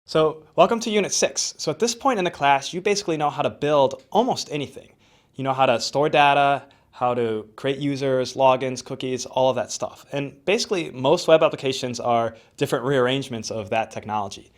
So welcome to Unit 6. So at this point in the class, you basically know how to build almost anything. You know how to store data, how to create users, logins, cookies, all of that stuff. And basically, most web applications are different rearrangements of that technology.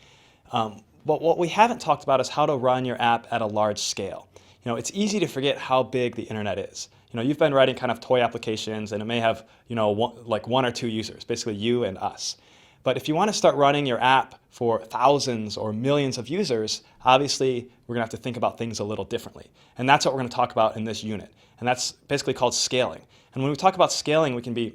But what we haven't talked about is how to run your app at a large scale. It's easy to forget how big the internet is. You've been writing kind of toy applications, and it may have, one or two users, basically you and us. But if you want to start running your app for thousands or millions of users, obviously we're going to have to think about things a little differently. And that's what we're going to talk about in this unit. And that's basically called scaling. And when we talk about scaling, we can be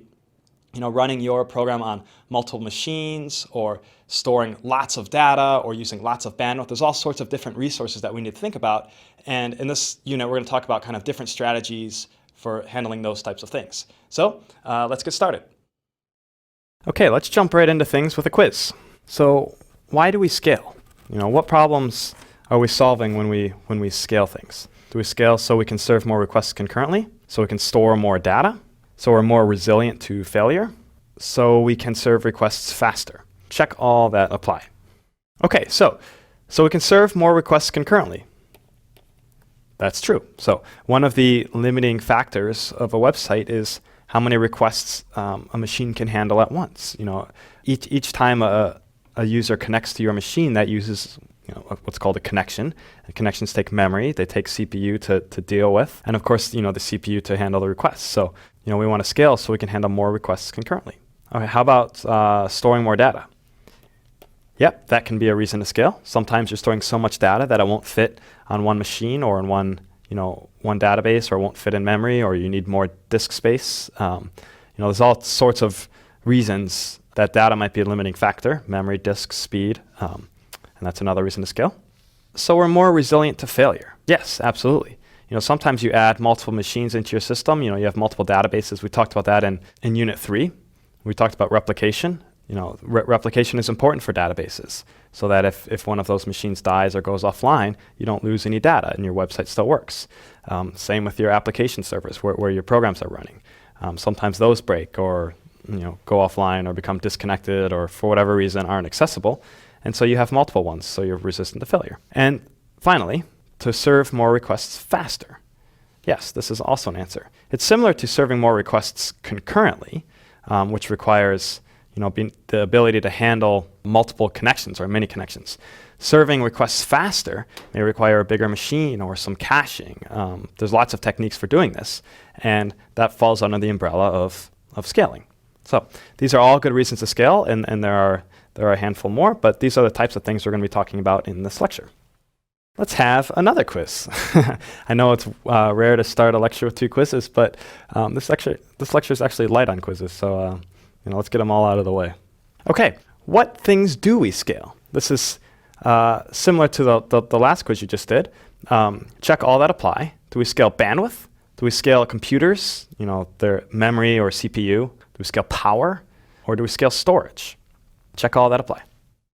running your program on multiple machines or storing lots of data or using lots of bandwidth. There's all sorts of different resources that we need to think about. And in this unit, we're going to talk about kind of different strategies for handling those types of things. So let's get started. Okay, let's jump right into things with a quiz. So why do we scale? What problems are we solving when we scale things? Do we scale so we can serve more requests concurrently? So we can store more data? So we're more resilient to failure? So we can serve requests faster? Check all that apply. Okay, so we can serve more requests concurrently. That's true. So one of the limiting factors of a website is how many requests a machine can handle at once. Each time a user connects to your machine, that uses what's called a connection. And connections take memory, they take CPU to deal with, and of course the CPU to handle the requests. So we want to scale so we can handle more requests concurrently. Okay, how about storing more data? Yep, that can be a reason to scale. Sometimes you're storing so much data that it won't fit on one machine or in one database, or won't fit in memory, or you need more disk space. There's all sorts of reasons that data might be a limiting factor: memory, disk, speed, and that's another reason to scale. So we're more resilient to failure. Yes, absolutely. Sometimes you add multiple machines into your system. You have multiple databases. We talked about that in Unit 3. We talked about replication. Replication is important for databases, so that if one of those machines dies or goes offline, you don't lose any data and your website still works. Same with your application servers where your programs are running. Sometimes those break or go offline or become disconnected or for whatever reason aren't accessible, and so you have multiple ones, so you're resistant to failure. And finally, to serve more requests faster. Yes, this is also an answer. It's similar to serving more requests concurrently, which requires the ability to handle multiple connections or many connections. Serving requests faster may require a bigger machine or some caching. There's lots of techniques for doing this, and that falls under the umbrella of scaling. So these are all good reasons to scale, and there are a handful more, but these are the types of things we're going to be talking about in this lecture. Let's have another quiz. I know it's rare to start a lecture with 2 quizzes, but this lecture is actually light on quizzes, so let's get them all out of the way. Okay, what things do we scale? This is similar to the last quiz you just did. Check all that apply. Do we scale bandwidth? Do we scale computers, their memory or CPU? Do we scale power? Or do we scale storage? Check all that apply.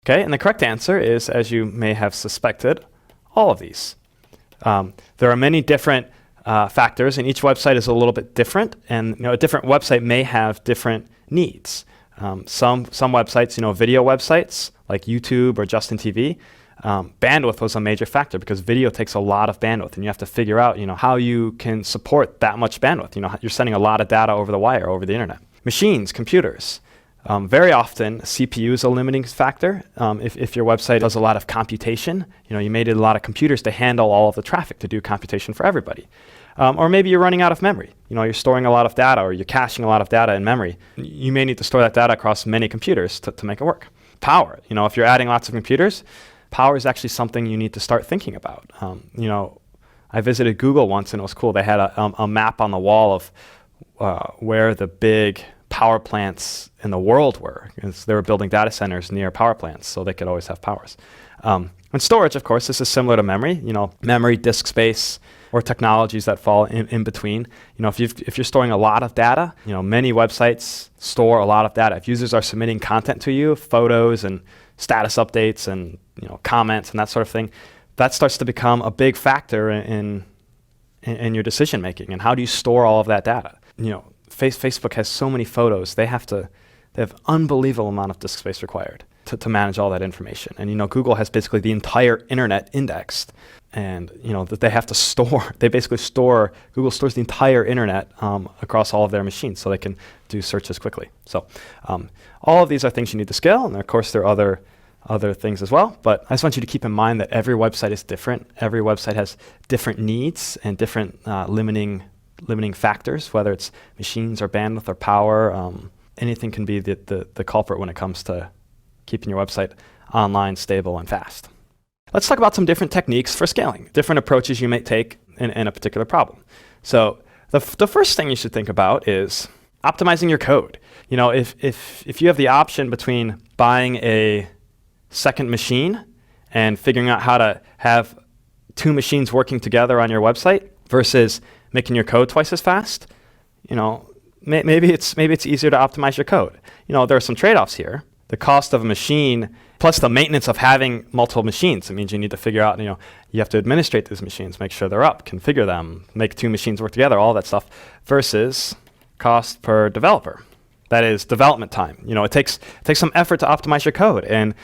Okay, and the correct answer is, as you may have suspected, all of these. There are many different factors, and each website is a little bit different, and a different website may have different needs. Some websites, video websites like YouTube or Justin TV, bandwidth was a major factor because video takes a lot of bandwidth, and you have to figure out how you can support that much bandwidth. You're sending a lot of data over the wire, over the internet. Machines, computers. Very often, CPU is a limiting factor. If your website does a lot of computation, you may need a lot of computers to handle all of the traffic, to do computation for everybody. Or maybe you're running out of memory. You're storing a lot of data, or you're caching a lot of data in memory. You may need to store that data across many computers to make it work. Power. If you're adding lots of computers, power is actually something you need to start thinking about. I visited Google once, and it was cool. They had a map on the wall of where the big power plants in the world were. They were building data centers near power plants, so they could always have powers. And storage, of course, this is similar to memory. Memory, disk space, or technologies that fall in between. If you're storing a lot of data, many websites store a lot of data. If users are submitting content to you, photos and status updates and comments and that sort of thing, that starts to become a big factor in your decision making. And how do you store all of that data? Facebook has so many photos; they have unbelievable amount of disk space required. to manage all that information. And Google has basically the entire internet indexed, and that they have to store. They basically store. Google stores the entire internet across all of their machines, so they can do searches quickly. So all of these are things you need to scale, and of course there are other things as well. But I just want you to keep in mind that every website is different. Every website has different needs and different limiting factors, whether it's machines or bandwidth or power. Anything can be the culprit when it comes to keeping your website online, stable, and fast. Let's talk about some different techniques for scaling, different approaches you may take in a particular problem. So the first thing you should think about is optimizing your code. If you have the option between buying a second machine and figuring out how to have two machines working together on your website versus making your code twice as fast, maybe it's easier to optimize your code. There are some trade-offs here. The cost of a machine plus the maintenance of having multiple machines. It means you need to figure out, you have to administrate these machines, make sure they're up, configure them, make two machines work together, all that stuff, versus cost per developer. That is development time. It takes some effort to optimize your code, and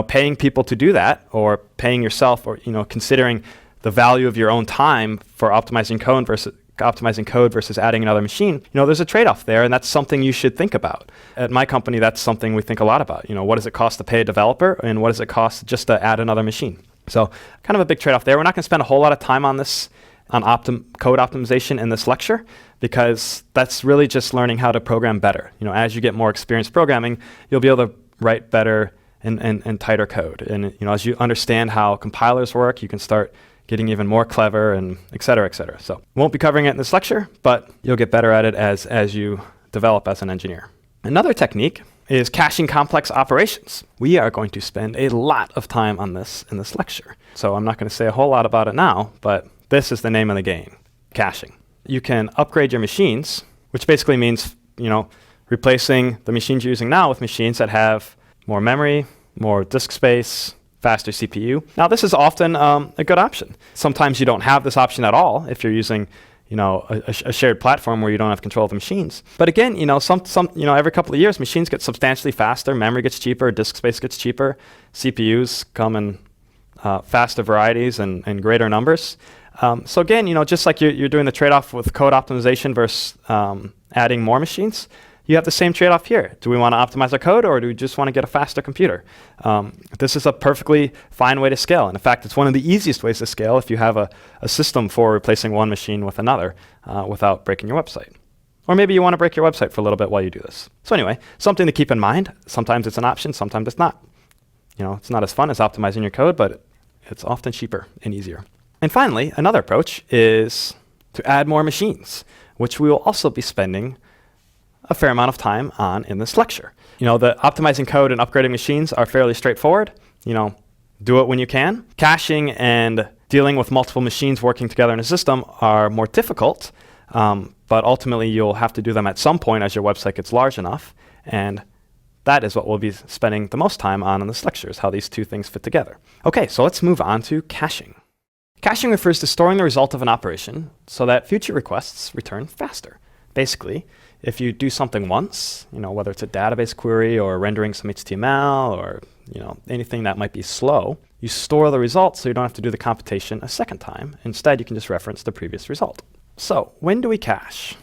paying people to do that, or paying yourself, or considering the value of your own time for optimizing code versus adding another machine. There's a trade-off there, and that's something you should think about. At my company, that's something we think a lot about. What does it cost to pay a developer, and what does it cost just to add another machine? So kind of a big trade-off there. We're not going to spend a whole lot of time on this, on code optimization in this lecture, because that's really just learning how to program better. As you get more experience programming, you'll be able to write better and tighter code. And as you understand how compilers work, you can start getting even more clever, and et cetera, et cetera. So won't be covering it in this lecture, but you'll get better at it as you develop as an engineer. Another technique is caching complex operations. We are going to spend a lot of time on this in this lecture. So I'm not going to say a whole lot about it now, but this is the name of the game, caching. You can upgrade your machines, which basically means, replacing the machines you're using now with machines that have more memory, more disk space, faster CPU. Now, this is often a good option. Sometimes you don't have this option at all if you're using, a shared platform where you don't have control of the machines. But again, every couple of years, machines get substantially faster, memory gets cheaper, disk space gets cheaper, CPUs come in faster varieties and greater numbers. So again, just like you're doing the trade-off with code optimization versus adding more machines, you have the same trade-off here. Do we want to optimize our code, or do we just want to get a faster computer? This is a perfectly fine way to scale. And in fact, it's one of the easiest ways to scale if you have a system for replacing one machine with another without breaking your website. Or maybe you want to break your website for a little bit while you do this. So anyway, something to keep in mind. Sometimes it's an option, sometimes it's not. It's not as fun as optimizing your code, but it's often cheaper and easier. And finally, another approach is to add more machines, which we will also be spending a fair amount of time on in this lecture. The optimizing code and upgrading machines are fairly straightforward. Do it when you can. Caching and dealing with multiple machines working together in a system are more difficult, but ultimately you'll have to do them at some point as your website gets large enough. And that is what we'll be spending the most time on in this lecture, is how these two things fit together. Okay, so let's move on to caching. Caching refers to storing the result of an operation so that future requests return faster. Basically, if you do something once, whether it's a database query or rendering some HTML or anything that might be slow, you store the result so you don't have to do the computation a second time. Instead, you can just reference the previous result. So when do we cache?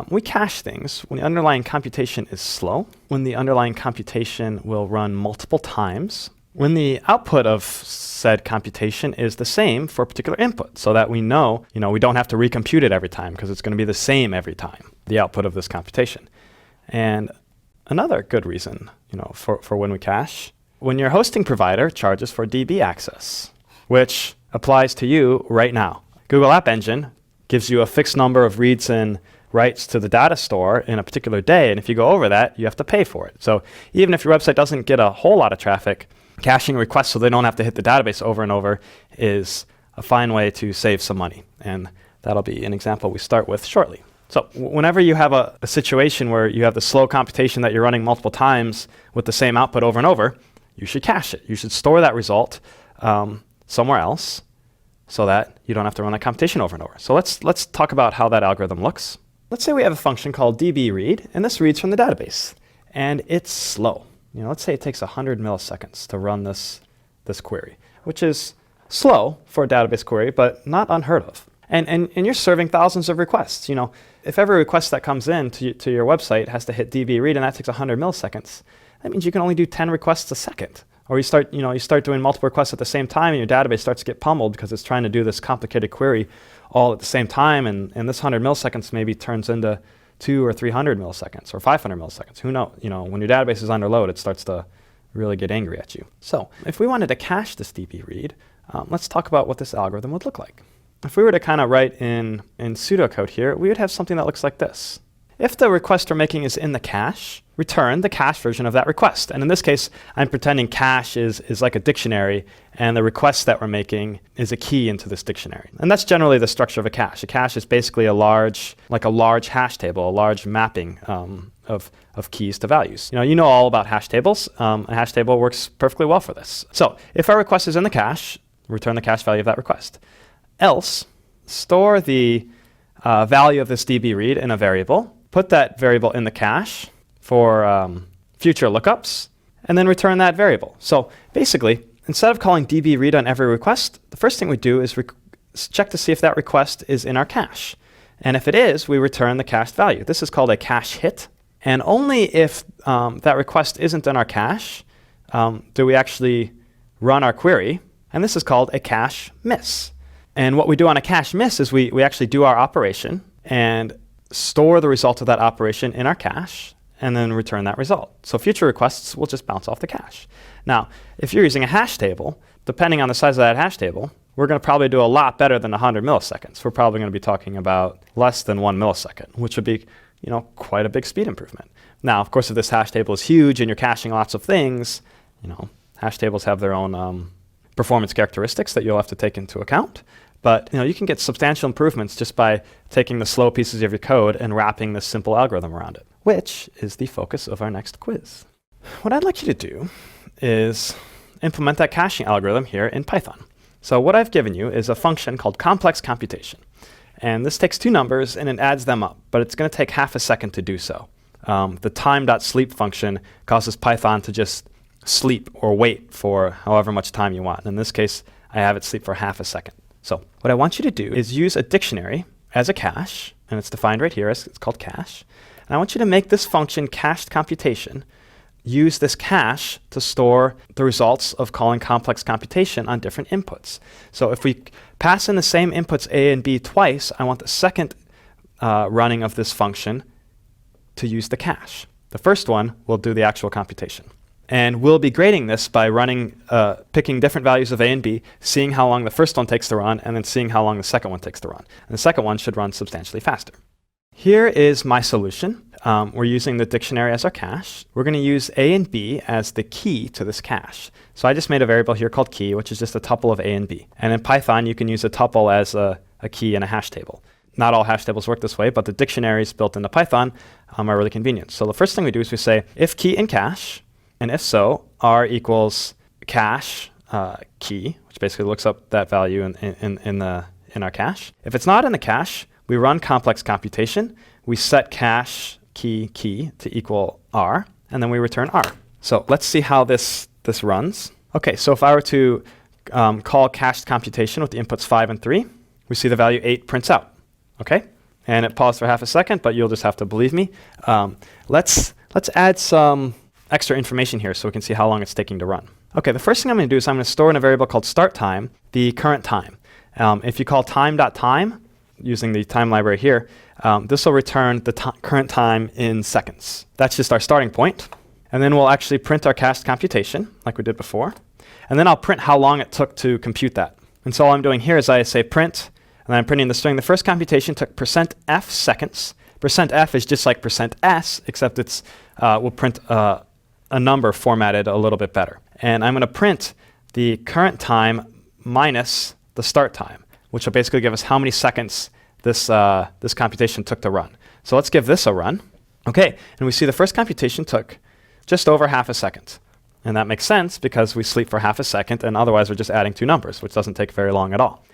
We cache things when the underlying computation is slow, when the underlying computation will run multiple times, when the output of said computation is the same for a particular input, so that we know, we don't have to recompute it every time because it's going to be the same every time, the output of this computation. And another good reason, for when we cache, when your hosting provider charges for DB access, which applies to you right now. Google App Engine gives you a fixed number of reads and writes to the data store in a particular day, and if you go over that, you have to pay for it. So even if your website doesn't get a whole lot of traffic, caching requests so they don't have to hit the database over and over is a fine way to save some money. And that'll be an example we start with shortly. So whenever you have a situation where you have the slow computation that you're running multiple times with the same output over and over, you should cache it. You should store that result somewhere else so that you don't have to run that computation over and over. So let's talk about how that algorithm looks. Let's say we have a function called dbRead, and this reads from the database. And it's slow. let's say it takes 100 milliseconds to run this query, which is slow for a database query, but not unheard of. And you're serving thousands of requests. If every request that comes in to your website has to hit DB read and that takes 100 milliseconds, that means you can only do 10 requests a second. Or you start doing multiple requests at the same time, and your database starts to get pummeled because it's trying to do this complicated query all at the same time, and this 100 milliseconds maybe turns into 200 or 300 milliseconds or 500 milliseconds. Who knows? When your database is under load, it starts to really get angry at you. So if we wanted to cache this DB read, let's talk about what this algorithm would look like. If we were to kind of write in pseudocode here, we would have something that looks like this. If the request we're making is in the cache, return the cache version of that request. And in this case, I'm pretending cache is like a dictionary, and the request that we're making is a key into this dictionary. And that's generally the structure of a cache. A cache is basically a large hash table, a large mapping of keys to values. You know all about hash tables. A hash table works perfectly well for this. So if our request is in the cache, return the cache value of that request. Else, store the value of this DB read in a variable, put that variable in the cache for future lookups, and then return that variable. So basically, instead of calling DB read on every request, the first thing we do is check to see if that request is in our cache. And if it is, we return the cached value. This is called a cache hit. And only if that request isn't in our cache do we actually run our query. And this is called a cache miss. And what we do on a cache miss is we actually do our operation and store the result of that operation in our cache and then return that result. So future requests will just bounce off the cache. Now, if you're using a hash table, depending on the size of that hash table, we're going to probably do a lot better than 100 milliseconds. We're probably going to be talking about less than 1 millisecond, which would be quite a big speed improvement. Now, of course, if this hash table is huge and you're caching lots of things, hash tables have their own performance characteristics that you'll have to take into account. But you can get substantial improvements just by taking the slow pieces of your code and wrapping this simple algorithm around it, which is the focus of our next quiz. What I'd like you to do is implement that caching algorithm here in Python. So what I've given you is a function called complex computation. And this takes two numbers and it adds them up, but it's going to take half a second to do so. The time.sleep function causes Python to just sleep or wait for however much time you want. In this case, I have it sleep for half a second. So what I want you to do is use a dictionary as a cache, and it's defined right here, it's called cache. And I want you to make this function cached computation use this cache to store the results of calling complex computation on different inputs. So if we pass in the same inputs A and B twice, I want the second running of this function to use the cache. The first one will do the actual computation. And we'll be grading this by picking different values of A and B, seeing how long the first one takes to run, and then seeing how long the second one takes to run. And the second one should run substantially faster. Here is my solution. We're using the dictionary as our cache. We're going to use A and B as the key to this cache. So I just made a variable here called key, which is just a tuple of A and B. And in Python, you can use a tuple as a key in a hash table. Not all hash tables work this way, but the dictionaries built into Python are really convenient. So the first thing we do is we say if key in cache, and if so, r equals cache key, which basically looks up that value in our cache. If it's not in the cache, we run complex computation. We set cache key to equal r, and then we return r. So let's see how this runs. Okay, so if I were to call cached computation with the inputs 5 and 3, we see the value 8 prints out. Okay, and it paused for half a second, but you'll just have to believe me. Let's add some extra information here so we can see how long it's taking to run. Okay, the first thing I'm going to do is I'm going to store in a variable called start time the current time. If you call time.time using the time library here, this will return the current time in seconds. That's just our starting point. And then we'll actually print our cached computation like we did before. And then I'll print how long it took to compute that. And so all I'm doing here is I say print, and then I'm printing the string. The first computation took %f seconds. %f is just like %s, except it's we'll print a number formatted a little bit better. And I'm going to print the current time minus the start time, which will basically give us how many seconds this computation took to run. So let's give this a run. Okay, and we see the first computation took just over half a second. And that makes sense because we sleep for half a second, and otherwise we're just adding two numbers, which doesn't take very long at all.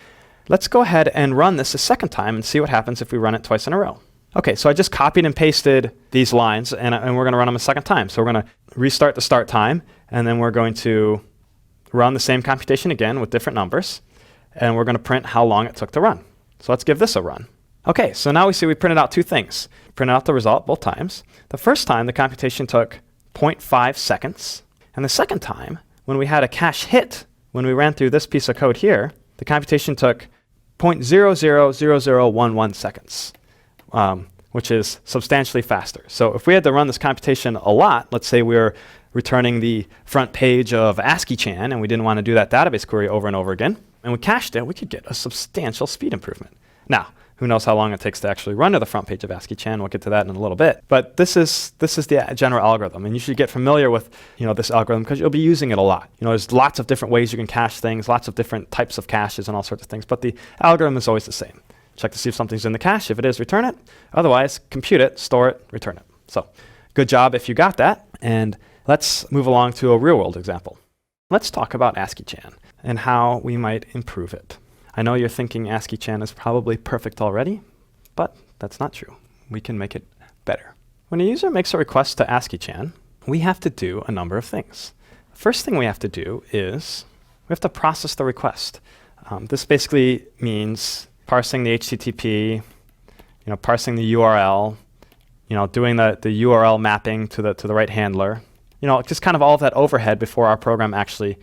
Let's go ahead and run this a second time and see what happens if we run it twice in a row. Okay, so I just copied and pasted these lines, and we're going to run them a second time. So we're going to restart the start time, and then we're going to run the same computation again with different numbers, and we're going to print how long it took to run. So let's give this a run. Okay, so now we see we printed out two things. Printed out the result both times. The first time, the computation took 0.5 seconds, and the second time, when we had a cache hit, when we ran through this piece of code here, the computation took 0.000011 seconds. Which is substantially faster. So if we had to run this computation a lot, let's say we were returning the front page of ASCII-Chan and we didn't want to do that database query over and over again, and we cached it, we could get a substantial speed improvement. Now, who knows how long it takes to actually run to the front page of ASCII-Chan? We'll get to that in a little bit. But this is the general algorithm, and you should get familiar with this algorithm because you'll be using it a lot. There's lots of different ways you can cache things, lots of different types of caches and all sorts of things, but the algorithm is always the same. Check to see if something's in the cache. If it is, return it. Otherwise, compute it, store it, return it. So good job if you got that. And let's move along to a real-world example. Let's talk about ASCII-Chan and how we might improve it. I know you're thinking ASCII-Chan is probably perfect already, but that's not true. We can make it better. When a user makes a request to ASCII-Chan, we have to do a number of things. The first thing we have to do is we have to process the request. This basically means parsing the HTTP, parsing the URL, doing the URL mapping to the right handler, just kind of all of that overhead before our program actually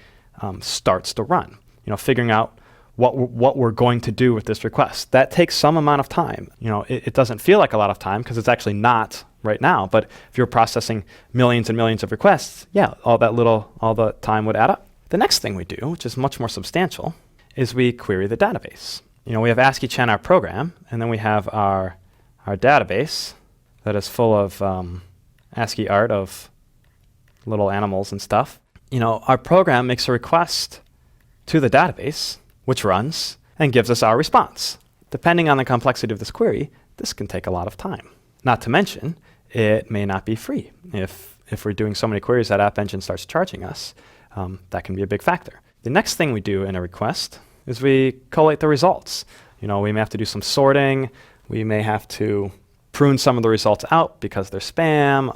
starts to run. Figuring out what we're going to do with this request. That takes some amount of time. It doesn't feel like a lot of time because it's actually not right now. But if you're processing millions and millions of requests, yeah, all the time would add up. The next thing we do, which is much more substantial, is we query the database. We have ASCII-Chan, our program, and then we have our database that is full of ASCII art of little animals and stuff. Our program makes a request to the database, which runs and gives us our response. Depending on the complexity of this query, this can take a lot of time. Not to mention, it may not be free. If we're doing so many queries that App Engine starts charging us, that can be a big factor. The next thing we do in a request is we collate the results. We may have to do some sorting. We may have to prune some of the results out because they're spam.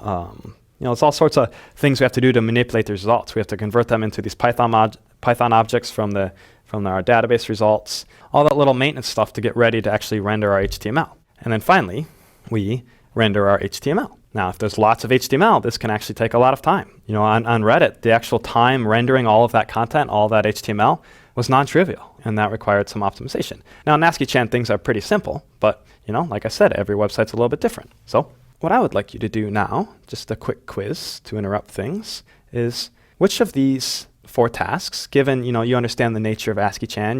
It's all sorts of things we have to do to manipulate the results. We have to convert them into these Python objects from our database results. All that little maintenance stuff to get ready to actually render our HTML. And then finally, we render our HTML. Now, if there's lots of HTML, this can actually take a lot of time. On Reddit, the actual time rendering all of that content, all of that HTML, was non-trivial, and that required some optimization. Now, in ASCII-Chan, things are pretty simple, but, like I said, every website's a little bit different. So what I would like you to do now, just a quick quiz to interrupt things, is which of these 4 tasks, given, you understand the nature of ASCII-Chan,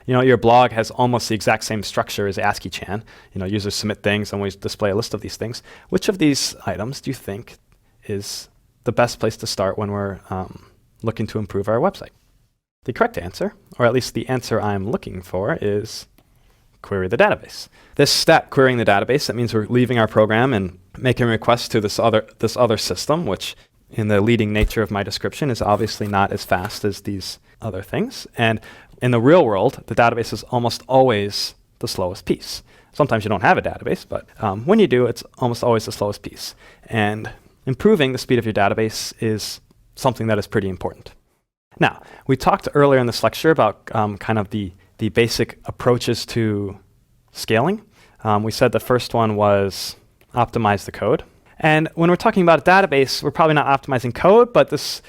your blog has almost the exact same structure as ASCII-Chan. Users submit things and we display a list of these things. Which of these items do you think is the best place to start when we're looking to improve our website? The correct answer, or at least the answer I'm looking for, is query the database. This step, querying the database, that means we're leaving our program and making requests to this other system, which in the leading nature of my description is obviously not as fast as these other things. And in the real world, the database is almost always the slowest piece. Sometimes you don't have a database, but when you do, it's almost always the slowest piece. And improving the speed of your database is something that is pretty important. Now, we talked earlier in this lecture about kind of the basic approaches to scaling. We said the first one was optimize the code. And when we're talking about a database, we're probably not optimizing code, but this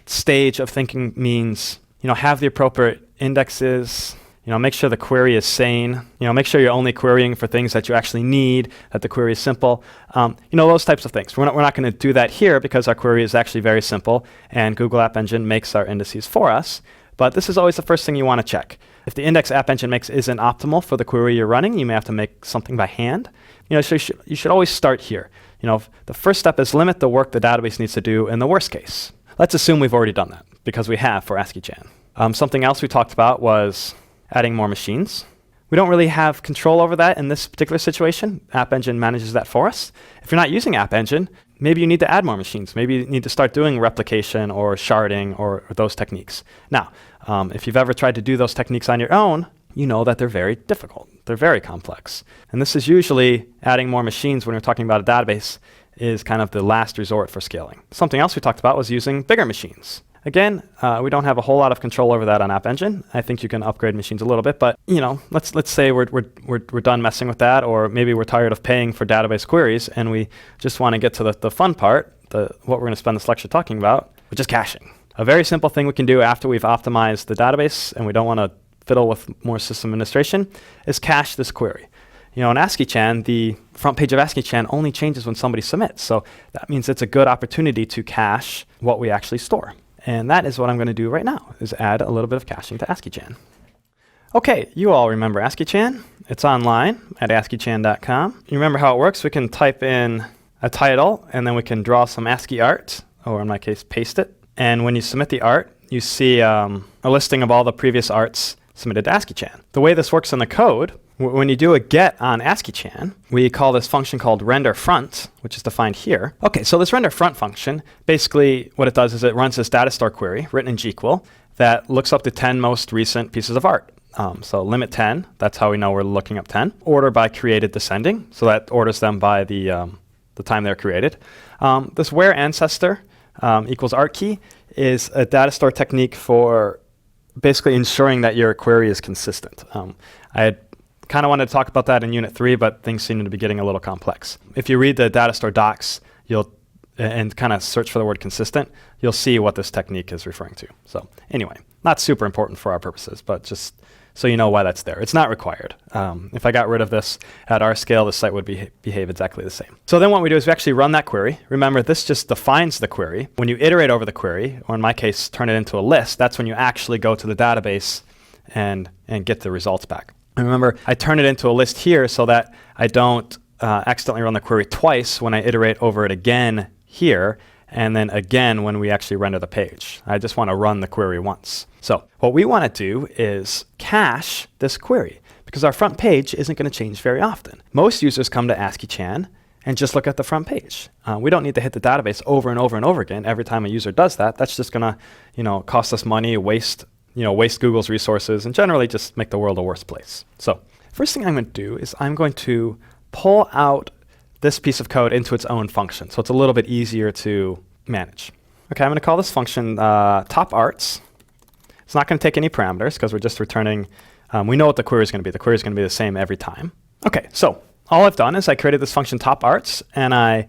stage of thinking means, have the appropriate indexes, make sure the query is sane, make sure you're only querying for things that you actually need, that the query is simple, those types of things. We're not going to do that here because our query is actually very simple and Google App Engine makes our indices for us. But this is always the first thing you want to check. If the index App Engine makes isn't optimal for the query you're running, you may have to make something by hand. So you should always start here. The first step is limit the work the database needs to do in the worst case. Let's assume we've already done that because we have for ASCII-Chan. Something else we talked about was adding more machines. We don't really have control over that in this particular situation. App Engine manages that for us. If you're not using App Engine, maybe you need to add more machines. Maybe you need to start doing replication or sharding or those techniques. Now, if you've ever tried to do those techniques on your own, you know that they're very difficult. They're very complex. And this is usually adding more machines when we're talking about a database is kind of the last resort for scaling. Something else we talked about was using bigger machines. Again, we don't have a whole lot of control over that on App Engine. I think you can upgrade machines a little bit, but let's say we're done messing with that, or maybe we're tired of paying for database queries and we just want to get to the fun part, what we're going to spend this lecture talking about, which is caching. A very simple thing we can do after we've optimized the database and we don't want to fiddle with more system administration is cache this query. In AsciiChan, the front page of AsciiChan only changes when somebody submits. So that means it's a good opportunity to cache what we actually store. And that is what I'm going to do right now, is add a little bit of caching to AsciiChan. Okay, you all remember AsciiChan. It's online at AsciiChan.com. You remember how it works? We can type in a title, and then we can draw some ASCII art, or in my case, paste it. And when you submit the art, you see a listing of all the previous arts submitted to AsciiChan. The way this works in the code, when you do a get on AsciiChan, we call this function called renderFront, which is defined here. Okay, so this renderFront function, basically what it does is it runs this data store query written in GQL that looks up the 10 most recent pieces of art. So limit 10, that's how we know we're looking up 10. Order by created descending, so that orders them by the time they're created. This where ancestor equals art key is a data store technique for basically ensuring that your query is consistent. I had kind of wanted to talk about that in Unit 3, but things seem to be getting a little complex. If you read the data store docs and kind of search for the word consistent, you'll see what this technique is referring to. So anyway, not super important for our purposes, but just so you know why that's there. It's not required. If I got rid of this at our scale, the site would behave exactly the same. So then what we do is we actually run that query. Remember, this just defines the query. When you iterate over the query, or in my case, turn it into a list, that's when you actually go to the database and get the results back. And remember, I turn it into a list here so that I don't accidentally run the query twice when I iterate over it again here, and then again when we actually render the page. I just want to run the query once. So what we want to do is cache this query, because our front page isn't going to change very often. Most users come to AsciiChan and just look at the front page. We don't need to hit the database over and over and over again every time a user does that. That's just going to cost us money, waste Google's resources, and generally just make the world a worse place. So first thing I'm going to do is I'm going to pull out this piece of code into its own function, so it's a little bit easier to manage. Okay, I'm going to call this function top arts. It's not going to take any parameters because we're just returning, we know what the query is going to be. The query is going to be the same every time. Okay, so all I've done is I created this function top arts, and I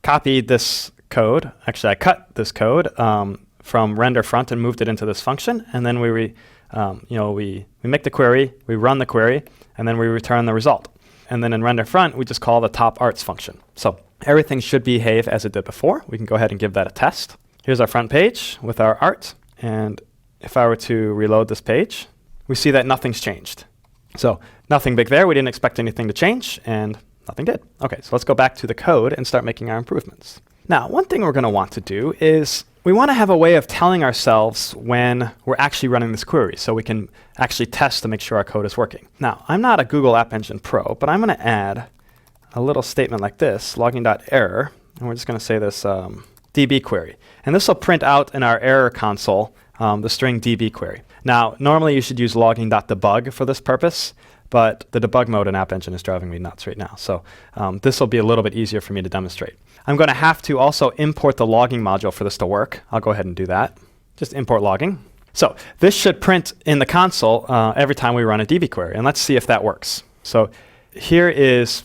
copied this code. Actually, I cut this code from renderFront and moved it into this function, and then we make the query, we run the query, and then we return the result. And then in renderFront, we just call the top arts function. So everything should behave as it did before. We can go ahead and give that a test. Here's our front page with our art, and if I were to reload this page, we see that nothing's changed. So nothing big there. We didn't expect anything to change, and nothing did. Okay, so let's go back to the code and start making our improvements. Now, one thing we're going to want to do is we want to have a way of telling ourselves when we're actually running this query, so we can actually test to make sure our code is working. Now, I'm not a Google App Engine Pro, but I'm going to add a little statement like this, logging.error, and we're just going to say this db query. And this will print out in our error console the string db query. Now, normally you should use logging.debug for this purpose, but the debug mode in App Engine is driving me nuts right now. So this will be a little bit easier for me to demonstrate. I'm going to have to also import the logging module for this to work. I'll go ahead and do that. Just import logging. So this should print in the console every time we run a db query. And let's see if that works. So here is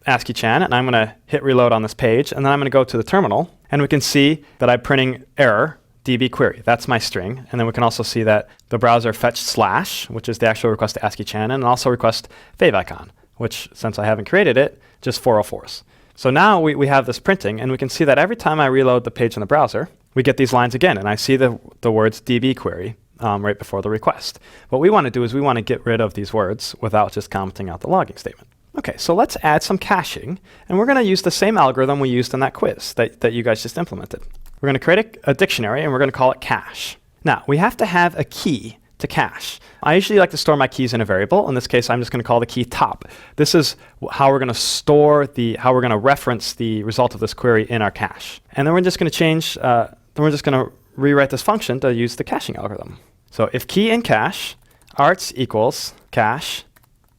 AsciiChan, and I'm going to hit reload on this page, and then I'm going to go to the terminal, and we can see that I'm printing error db query. That's my string. And then we can also see that the browser fetched /, which is the actual request to AsciiChan, and also request favicon, which, since I haven't created it, just 404s. So now we have this printing, and we can see that every time I reload the page in the browser, we get these lines again, and I see the words db query right before the request. What we want to do is we want to get rid of these words without just commenting out the logging statement. Okay, so let's add some caching, and we're going to use the same algorithm we used in that quiz that you guys just implemented. We're going to create a dictionary, and we're going to call it cache. Now, we have to have a key to cache. I usually like to store my keys in a variable. In this case, I'm just going to call the key top. This is how we're going to store how we're going to reference the result of this query in our cache. And then we're just going to rewrite this function to use the caching algorithm. So if key in cache, arts equals cache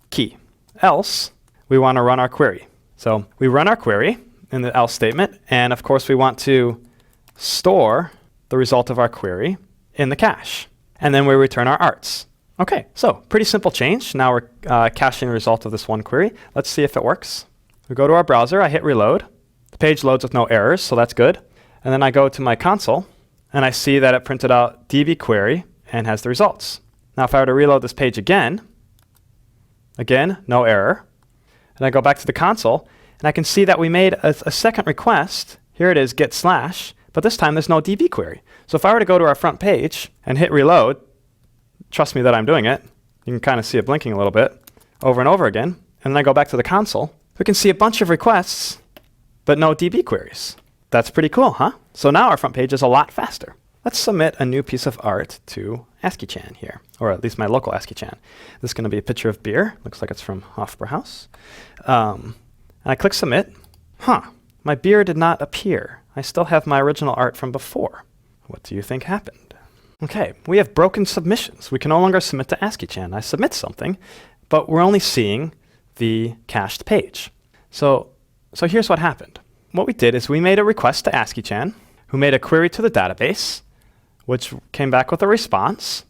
key. Else, we want to run our query. So we run our query in the else statement, and of course we want to store the result of our query in the cache. And then we return our arts. Okay, so pretty simple change. Now we're caching the result of this one query. Let's see if it works. We go to our browser, I hit reload. The page loads with no errors, so that's good. And then I go to my console, and I see that it printed out db query and has the results. Now if I were to reload this page again, no error. And I go back to the console, and I can see that we made a second request. Here it is, get slash, but this time there's no db query. So if I were to go to our front page and hit reload, trust me that I'm doing it. You can kind of see it blinking a little bit over and over again. And then I go back to the console. We can see a bunch of requests, but no db queries. That's pretty cool, huh? So now our front page is a lot faster. Let's submit a new piece of art to ASCII-Chan here, or at least my local ASCII-Chan. This is going to be a picture of beer. Looks like it's from Hofbrauhaus. And I click submit. My beer did not appear. I still have my original art from before. What do you think happened? Okay, we have broken submissions. We can no longer submit to ASCII-Chan. I submit something, but we're only seeing the cached page. So here's what happened. What we did is we made a request to ASCII-Chan, who made a query to the database, which came back with a response.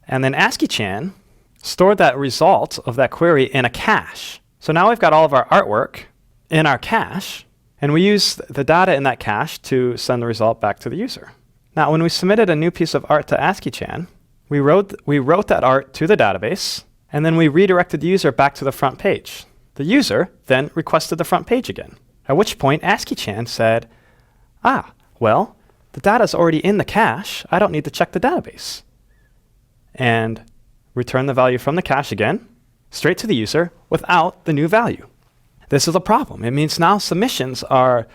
And then ASCII-Chan stored that result of that query in a cache. So now we've got all of our artwork in our cache, and we use the data in that cache to send the result back to the user. Now, when we submitted a new piece of art to ASCII-Chan, we wrote that art to the database, and then we redirected the user back to the front page. The user then requested the front page again, at which point ASCII-Chan said, well, the data's already in the cache. I don't need to check the database. And return the value from the cache again, straight to the user without the new value. This is a problem. It means now submissions are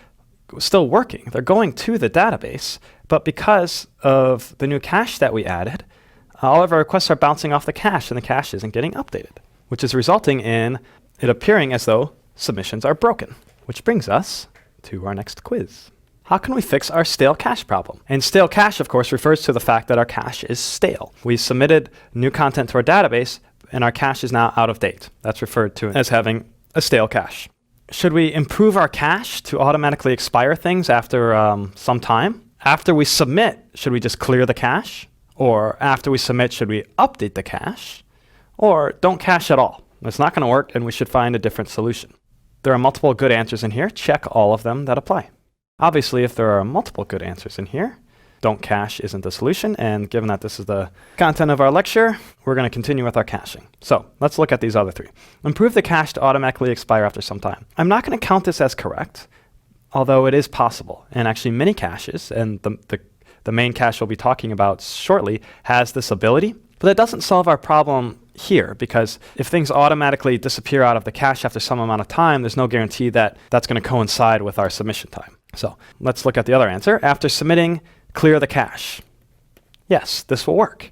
still working. They're going to the database, but because of the new cache that we added, all of our requests are bouncing off the cache, and the cache isn't getting updated, which is resulting in it appearing as though submissions are broken. Which brings us to our next quiz. How can we fix our stale cache problem? And stale cache, of course, refers to the fact that our cache is stale. We submitted new content to our database, and our cache is now out of date. That's referred to as having a stale cache. Should we improve our cache to automatically expire things after some time? After we submit, should we just clear the cache? Or after we submit, should we update the cache? Or don't cache at all? It's not going to work, and we should find a different solution. There are multiple good answers in here. Check all of them that apply. Obviously, if there are multiple good answers in here, don't cache isn't the solution, and given that this is the content of our lecture, we're going to continue with our caching. So let's look at these other three. Improve the cache to automatically expire after some time. I'm not going to count this as correct, although it is possible. And actually many caches, and the main cache we'll be talking about shortly, has this ability. But it doesn't solve our problem here, because if things automatically disappear out of the cache after some amount of time, there's no guarantee that that's going to coincide with our submission time. So let's look at the other answer. After submitting, clear the cache. Yes, this will work.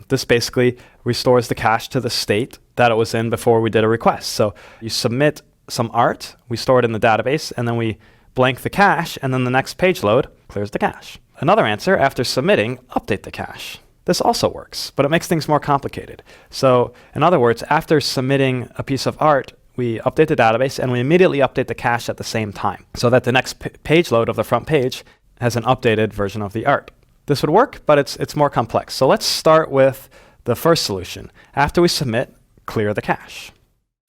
This basically restores the cache to the state that it was in before we did a request. So you submit some art, we store it in the database, and then we blank the cache, and then the next page load clears the cache. Another answer, after submitting, update the cache. This also works, but it makes things more complicated. So in other words, after submitting a piece of art, we update the database, and we immediately update the cache at the same time, so that the next page load of the front page has an updated version of the art. This would work, but it's more complex. So let's start with the first solution. After we submit, clear the cache.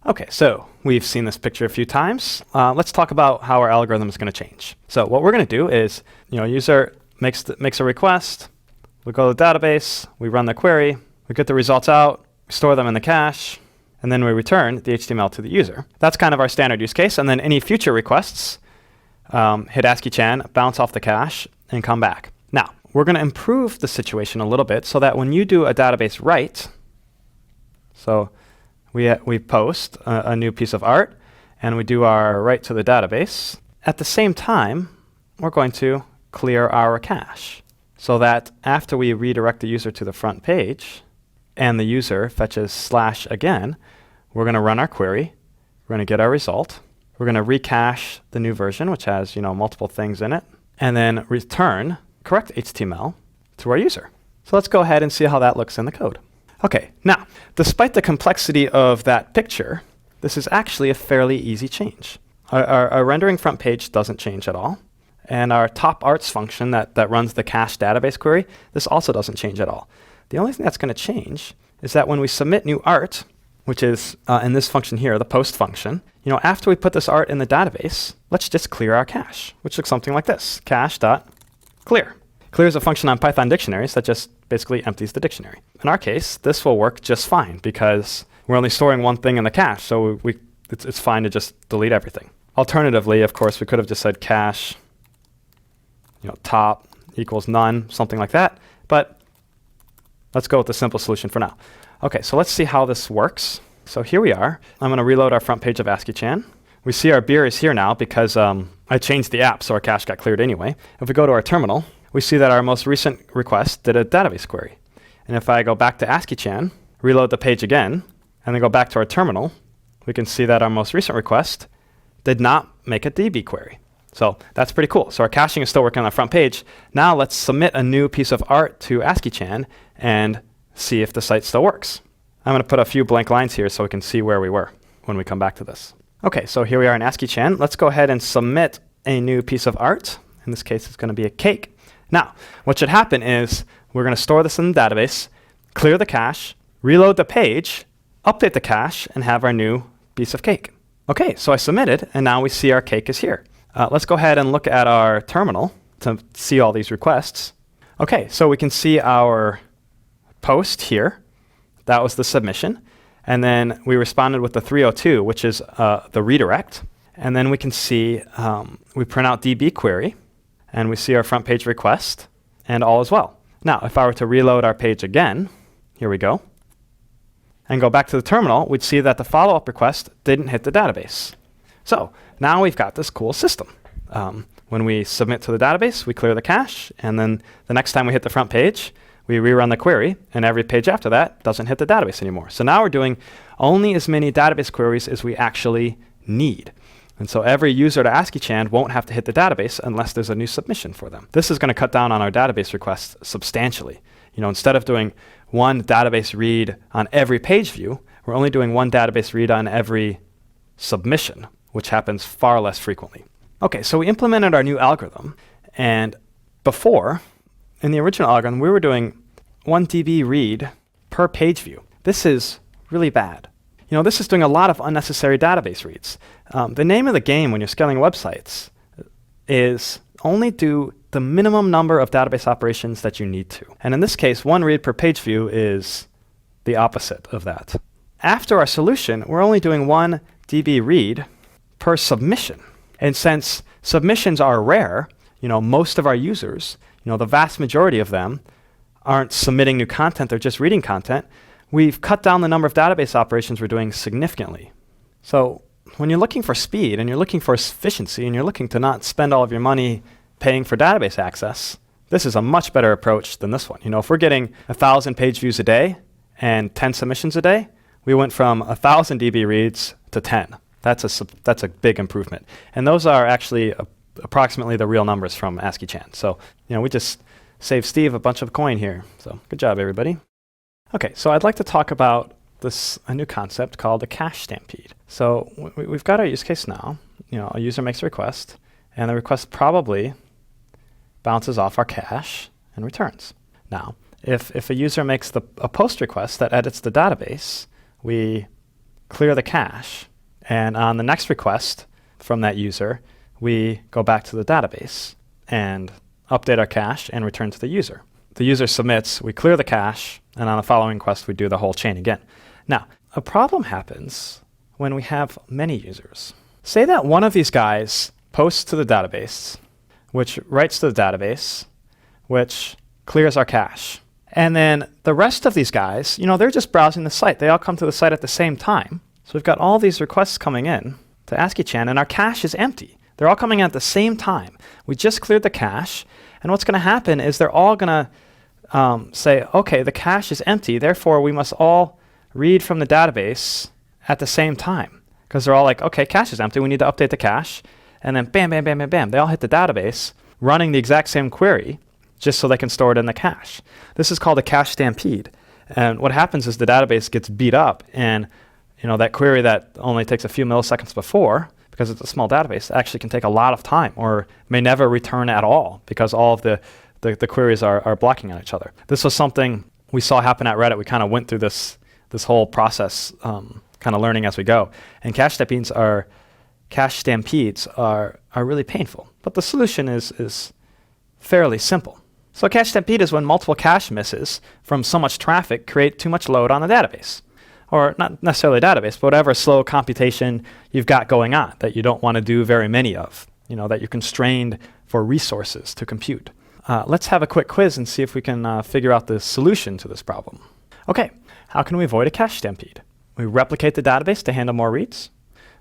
Okay, so we've seen this picture a few times. Let's talk about how our algorithm is going to change. So what we're going to do is, user makes a request, we go to the database, we run the query, we get the results out, we store them in the cache, and then we return the HTML to the user. That's kind of our standard use case, and then any future requests hit ASCII-Chan, bounce off the cache, and come back. Now, we're going to improve the situation a little bit so that when you do a database write, so we post a new piece of art, and we do our write to the database, at the same time, we're going to clear our cache, so that after we redirect the user to the front page, and the user fetches slash again, we're going to run our query, we're going to get our result, we're going to recache the new version, which has multiple things in it, and then return correct HTML to our user. So let's go ahead and see how that looks in the code. Okay, now, despite the complexity of that picture, this is actually a fairly easy change. Our rendering front page doesn't change at all. And our top arts function that runs the cache database query, this also doesn't change at all. The only thing that's going to change is that when we submit new art, which is in this function here, the post function, after we put this art in the database, let's just clear our cache, which looks something like this, cache.clear. Clear is a function on Python dictionaries that just basically empties the dictionary. In our case, this will work just fine because we're only storing one thing in the cache, so it's fine to just delete everything. Alternatively, of course, we could have just said cache, top equals none, something like that, but let's go with the simple solution for now. Okay, so let's see how this works. So here we are. I'm going to reload our front page of ASCII-Chan. We see our beer is here now because I changed the app, so our cache got cleared anyway. If we go to our terminal, we see that our most recent request did a database query. And if I go back to ASCII-Chan, reload the page again, and then go back to our terminal, we can see that our most recent request did not make a DB query. So that's pretty cool. So our caching is still working on the front page. Now let's submit a new piece of art to ASCII-Chan and see if the site still works. I'm going to put a few blank lines here so we can see where we were when we come back to this. Okay, so here we are in ASCII-Chan. Let's go ahead and submit a new piece of art. In this case, it's going to be a cake. Now, what should happen is we're going to store this in the database, clear the cache, reload the page, update the cache, and have our new piece of cake. Okay, so I submitted, and now we see our cake is here. Let's go ahead and look at our terminal to see all these requests. Okay, so we can see our post here. That was the submission. And then we responded with the 302, which is the redirect. And then we can see we print out DB query, and we see our front page request, and all is well. Now, if I were to reload our page again, here we go, and go back to the terminal, we'd see that the follow-up request didn't hit the database. So now we've got this cool system. When we submit to the database, we clear the cache, and then the next time we hit the front page, we rerun the query, and every page after that doesn't hit the database anymore. So now we're doing only as many database queries as we actually need. And so every user to ASCII-Chan won't have to hit the database unless there's a new submission for them. This is going to cut down on our database requests substantially. Instead of doing one database read on every page view, we're only doing one database read on every submission, which happens far less frequently. Okay, so we implemented our new algorithm, and before, in the original algorithm, we were doing 1 dB read per page view. This is really bad. This is doing a lot of unnecessary database reads. The name of the game when you're scaling websites is only do the minimum number of database operations that you need to. And in this case, 1 read per page view is the opposite of that. After our solution, we're only doing 1 dB read per submission. And since submissions are rare, most of our users, the vast majority of them aren't submitting new content, they're just reading content, we've cut down the number of database operations we're doing significantly. So when you're looking for speed and you're looking for efficiency and you're looking to not spend all of your money paying for database access, this is a much better approach than this one. If we're getting 1,000 page views a day and 10 submissions a day, we went from 1,000 dB reads to 10. That's a big improvement. And those are actually approximately the real numbers from ASCII-Chan. So, we just saved Steve a bunch of coin here. So good job, everybody. Okay, so I'd like to talk about a new concept called the cache stampede. So we've got our use case now. A user makes a request, and the request probably bounces off our cache and returns. Now, if a user makes a post request that edits the database, we clear the cache, and on the next request from that user, we go back to the database and update our cache and return to the user. The user submits, we clear the cache, and on the following request, we do the whole chain again. Now, a problem happens when we have many users. Say that one of these guys posts to the database, which writes to the database, which clears our cache. And then the rest of these guys, they're just browsing the site. They all come to the site at the same time. So we've got all these requests coming in to ASCII-Chan, and our cache is empty. They're all coming in at the same time. We just cleared the cache, and what's going to happen is they're all going to say, okay, the cache is empty, therefore we must all read from the database at the same time. Because they're all like, okay, cache is empty, we need to update the cache. And then bam, bam, bam, bam, bam, they all hit the database running the exact same query just so they can store it in the cache. This is called a cache stampede. And what happens is the database gets beat up, and that query that only takes a few milliseconds before, because it's a small database, actually can take a lot of time or may never return at all because all of the queries are blocking on each other. This was something we saw happen at Reddit. We kind of went through this whole process, kind of learning as we go. And cache stampedes are really painful. But the solution is fairly simple. So a cache stampede is when multiple cache misses from so much traffic create too much load on the database. Or not necessarily a database, but whatever slow computation you've got going on that you don't want to do very many of, that you're constrained for resources to compute. Let's have a quick quiz and see if we can figure out the solution to this problem. Okay, how can we avoid a cache stampede? We replicate the database to handle more reads,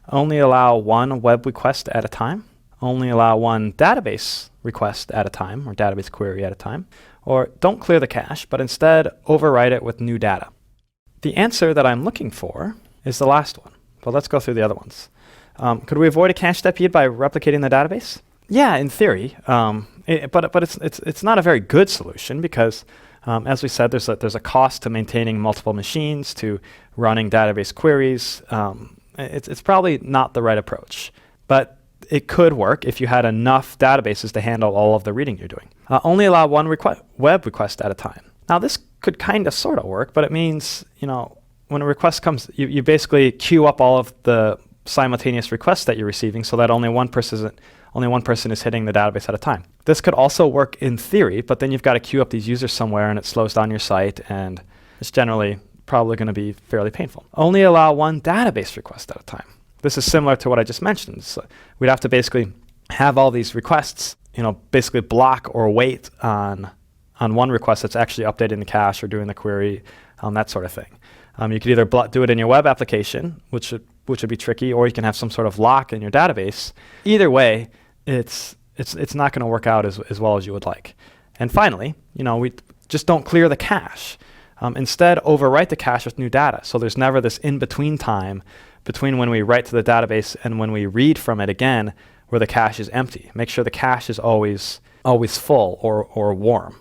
only allow one web request at a time, only allow one database request at a time, or database query at a time, or don't clear the cache, but instead overwrite it with new data. The answer that I'm looking for is the last one, but let's go through the other ones. Could we avoid a cache stampede by replicating the database? Yeah, in theory, but it's not a very good solution because, as we said, there's a cost to maintaining multiple machines, to running database queries. It's probably not the right approach, but it could work if you had enough databases to handle all of the reading you're doing. Only allow one web request at a time. Now this could kind of sort of work, but it means, when a request comes, you basically queue up all of the simultaneous requests that you're receiving so that only one person is hitting the database at a time. This could also work in theory, but then you've got to queue up these users somewhere and it slows down your site, and it's generally probably going to be fairly painful. Only allow one database request at a time. This is similar to what I just mentioned. So we'd have to basically have all these requests, basically block or wait on one request that's actually updating the cache or doing the query, that sort of thing. You could either do it in your web application, which would be tricky, or you can have some sort of lock in your database. Either way, it's not going to work out as well as you would like. And finally, we just don't clear the cache. Instead, overwrite the cache with new data. So there's never this in-between time between when we write to the database and when we read from it again, where the cache is empty. Make sure the cache is always full or warm.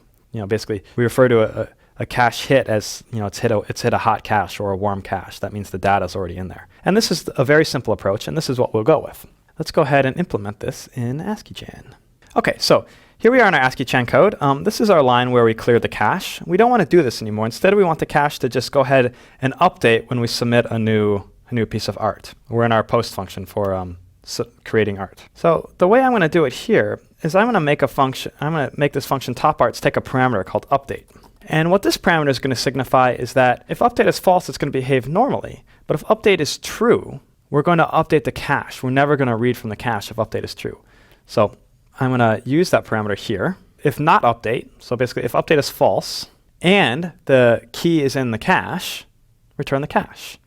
Basically, we refer to a cache hit as it's hit a hot cache or a warm cache. That means the data is already in there. And this is a very simple approach, and this is what we'll go with. Let's go ahead and implement this in ASCII-Chan. Okay, so here we are in our ASCII-Chan code. This is our line where we cleared the cache. We don't want to do this anymore. Instead, we want the cache to just go ahead and update when we submit a new piece of art. We're in our post function for creating art. So the way I'm going to do it here is I'm going to make a function. I'm going to make this function toparts take a parameter called update. And what this parameter is going to signify is that if update is false, it's going to behave normally. But if update is true, we're going to update the cache. We're never going to read from the cache if update is true. So I'm going to use that parameter here. If not update, so basically if update is false and the key is in the cache, return the cache.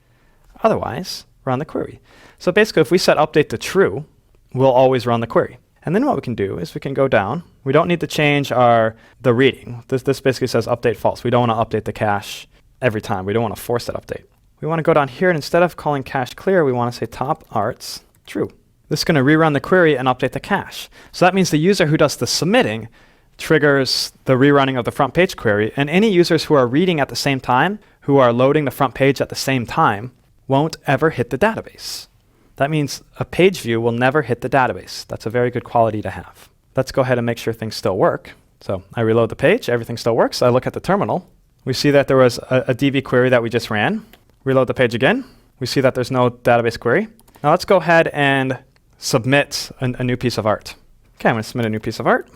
Otherwise, run the query. So basically if we set update to true, we'll always run the query. And then what we can do is we can go down. We don't need to change the reading. This basically says update false. We don't want to update the cache every time. We don't want to force that update. We want to go down here, and instead of calling cache clear, we want to say toparts true. This is going to rerun the query and update the cache. So that means the user who does the submitting triggers the rerunning of the front page query, and any users who are reading at the same time, who are loading the front page at the same time, won't ever hit the database. That means a page view will never hit the database. That's a very good quality to have. Let's go ahead and make sure things still work. So I reload the page, everything still works. I look at the terminal. We see that there was a DB query that we just ran. Reload the page again. We see that there's no database query. Now let's go ahead and submit a new piece of art. Okay, I'm going to submit a new piece of art.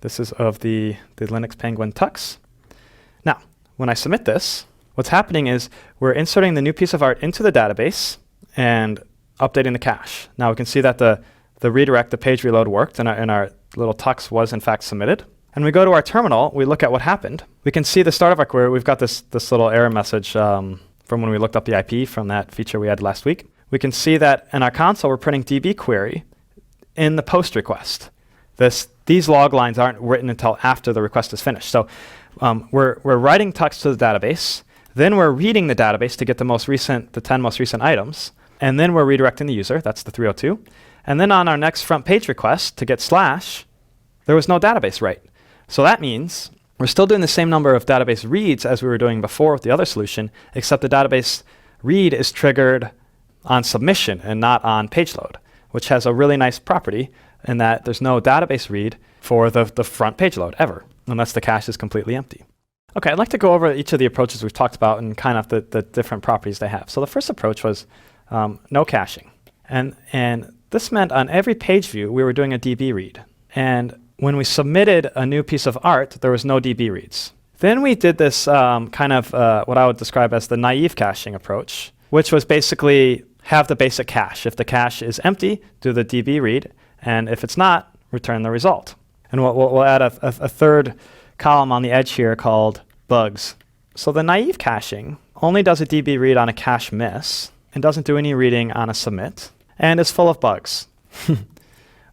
This is of the Linux Penguin tux. Now, when I submit this, what's happening is we're inserting the new piece of art into the database and updating the cache. Now we can see that the redirect, the page reload worked, and our little tux was in fact submitted. And we go to our terminal, we look at what happened. We can see the start of our query. We've got this little error message from when we looked up the IP from that feature we had last week. We can see that in our console, we're printing DB query in the post request. These log lines aren't written until after the request is finished. So we're writing tux to the database. Then we're reading the database to get the 10 most recent items. And then we're redirecting the user. That's the 302. And then on our next front page request to get slash, there was no database write. So that means We're still doing the same number of database reads as we were doing before with the other solution, except the database read is triggered on submission and not on page load, which has a really nice property in that there's no database read for the front page load ever, unless the cache is completely empty. Okay, I'd like to go over each of the approaches we've talked about and kind of the different properties they have. So the first approach was no caching. And this meant on every page view, we were doing a DB read. And when we submitted a new piece of art, there was no DB reads. Then we did this kind of what I would describe as the naive caching approach, which was basically have the basic cache. If the cache is empty, do the DB read. And if it's not, return the result. And we'll add a third column on the edge here called bugs. So the naive caching only does a DB read on a cache miss and doesn't do any reading on a submit, and is full of bugs.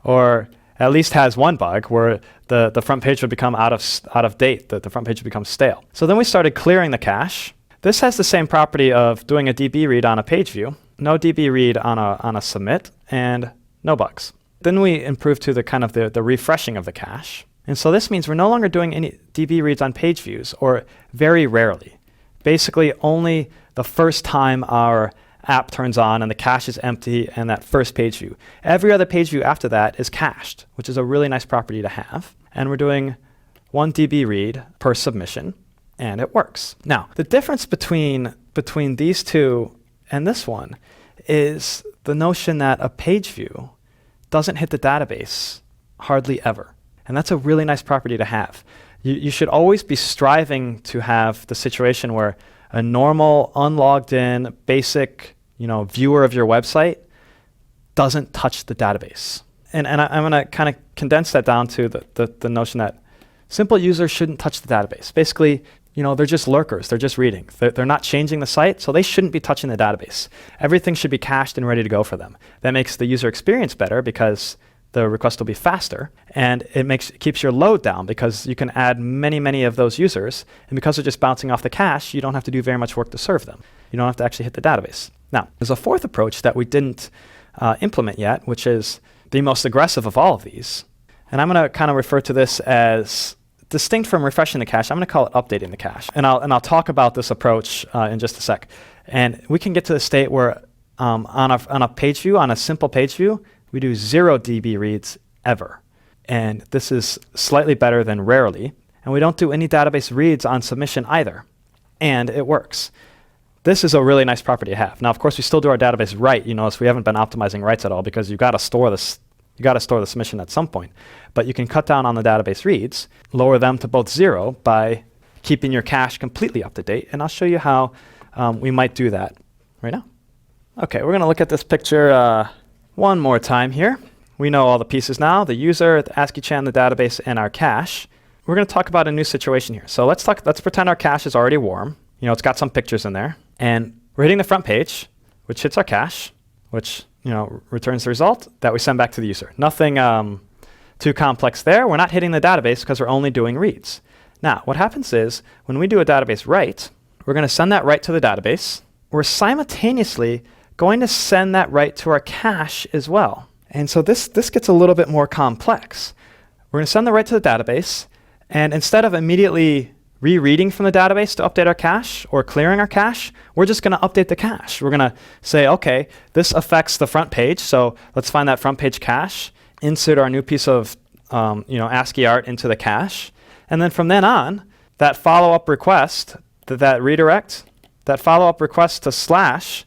Or at least has one bug where the front page would become out of date, the front page would become stale. So then we started clearing the cache. This has the same property of doing a DB read on a page view, no DB read on a submit, and no bugs. Then we improved to the kind of the refreshing of the cache. And so this means we're no longer doing any DB reads on page views, or very rarely. Basically only the first time our app turns on and the cache is empty and that first page view. Every other page view after that is cached, which is a really nice property to have. And we're doing 1 DB read per submission, and it works. Now, the difference between these two and this one is the notion that a page view doesn't hit the database hardly ever. And that's a really nice property to have. You should always be striving to have the situation where a normal, unlogged in, basic, viewer of your website doesn't touch the database. And I'm going to kind of condense that down to the notion that simple users shouldn't touch the database. Basically, they're just lurkers. They're just reading. They're not changing the site, so they shouldn't be touching the database. Everything should be cached and ready to go for them. That makes the user experience better because the request will be faster, and it keeps your load down because you can add many of those users, and because they're just bouncing off the cache, you don't have to do very much work to serve them. You don't have to actually hit the database. Now, there's a fourth approach that we didn't implement yet, which is the most aggressive of all of these, and I'm going to kind of refer to this as distinct from refreshing the cache. I'm going to call it updating the cache, and I'll talk about this approach in just a sec. And we can get to the state where on a page view, on a simple page view, we do 0 DB reads ever. And this is slightly better than rarely. And we don't do any database reads on submission either. And it works. This is a really nice property to have. Now, of course, we still do our database write. You notice we haven't been optimizing writes at all because you've got to store this. You got to store the submission at some point. But you can cut down on the database reads, lower them to both 0 by keeping your cache completely up to date. And I'll show you how we might do that right now. Okay, we're going to look at this picture one more time here. We know all the pieces now, the user, the ASCII-chan, the database, and our cache. We're going to talk about a new situation here. So let's pretend our cache is already warm. It's got some pictures in there. And we're hitting the front page, which hits our cache, which returns the result that we send back to the user. Nothing too complex there. We're not hitting the database because we're only doing reads. Now, what happens is when we do a database write, we're going to send that write to the database. We're simultaneously going to send that write to our cache as well. And so this gets a little bit more complex. We're going to send the write to the database, and instead of immediately rereading from the database to update our cache or clearing our cache, we're just going to update the cache. We're going to say, okay, this affects the front page, so let's find that front page cache, insert our new piece of ASCII art into the cache, and then from then on, that follow-up request, that redirect, that follow-up request to slash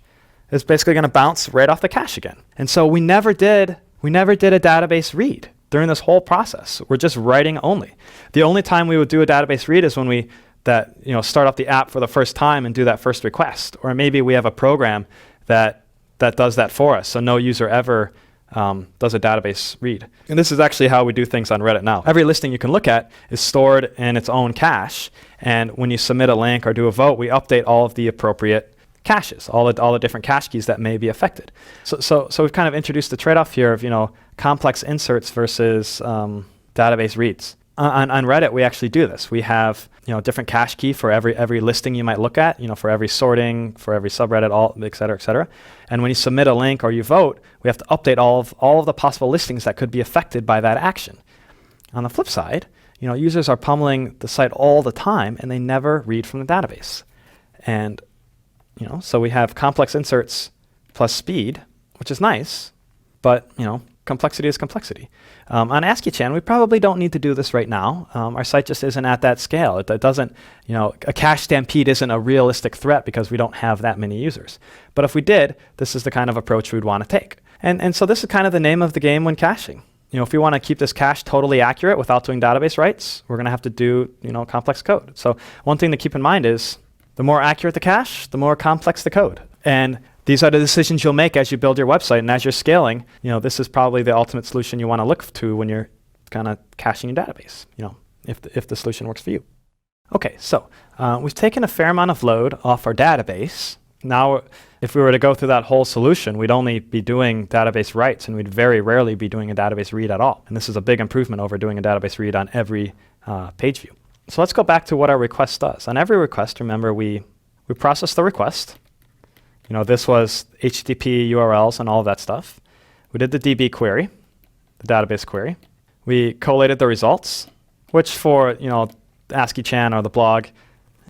is basically going to bounce right off the cache again. And so we never did a database read during this whole process. We're just writing only. The only time we would do a database read is when we start up the app for the first time and do that first request. Or maybe we have a program that does that for us, so no user ever does a database read. And this is actually how we do things on Reddit now. Every listing you can look at is stored in its own cache, and when you submit a link or do a vote, we update all of the appropriate caches, all the different cache keys that may be affected. So we've kind of introduced the trade-off here of complex inserts versus database reads. On Reddit, we actually do this. We have different cache key for every listing you might look at, for every sorting, for every subreddit, all et cetera, et cetera. And when you submit a link or you vote, we have to update all of the possible listings that could be affected by that action. On the flip side, Users are pummeling the site all the time and they never read from the database. And so we have complex inserts plus speed, which is nice, but complexity is complexity. On ASCII-chan, we probably don't need to do this right now. Our site just isn't at that scale. It doesn't, a cache stampede isn't a realistic threat because we don't have that many users. But if we did, this is the kind of approach we'd want to take. And so this is kind of the name of the game when caching. If we want to keep this cache totally accurate without doing database writes, we're going to have to do, complex code. So one thing to keep in mind is the more accurate the cache, the more complex the code. And these are the decisions you'll make as you build your website. And as you're scaling, this is probably the ultimate solution you want to look to when you're kind of caching your database, if the solution works for you. Okay, so we've taken a fair amount of load off our database. Now, if we were to go through that whole solution, we'd only be doing database writes, and we'd very rarely be doing a database read at all. And this is a big improvement over doing a database read on every page view. So let's go back to what our request does. On every request, remember, we process the request. This was HTTP URLs and all of that stuff. We did the DB query, the database query. We collated the results, which for ASCII-chan or the blog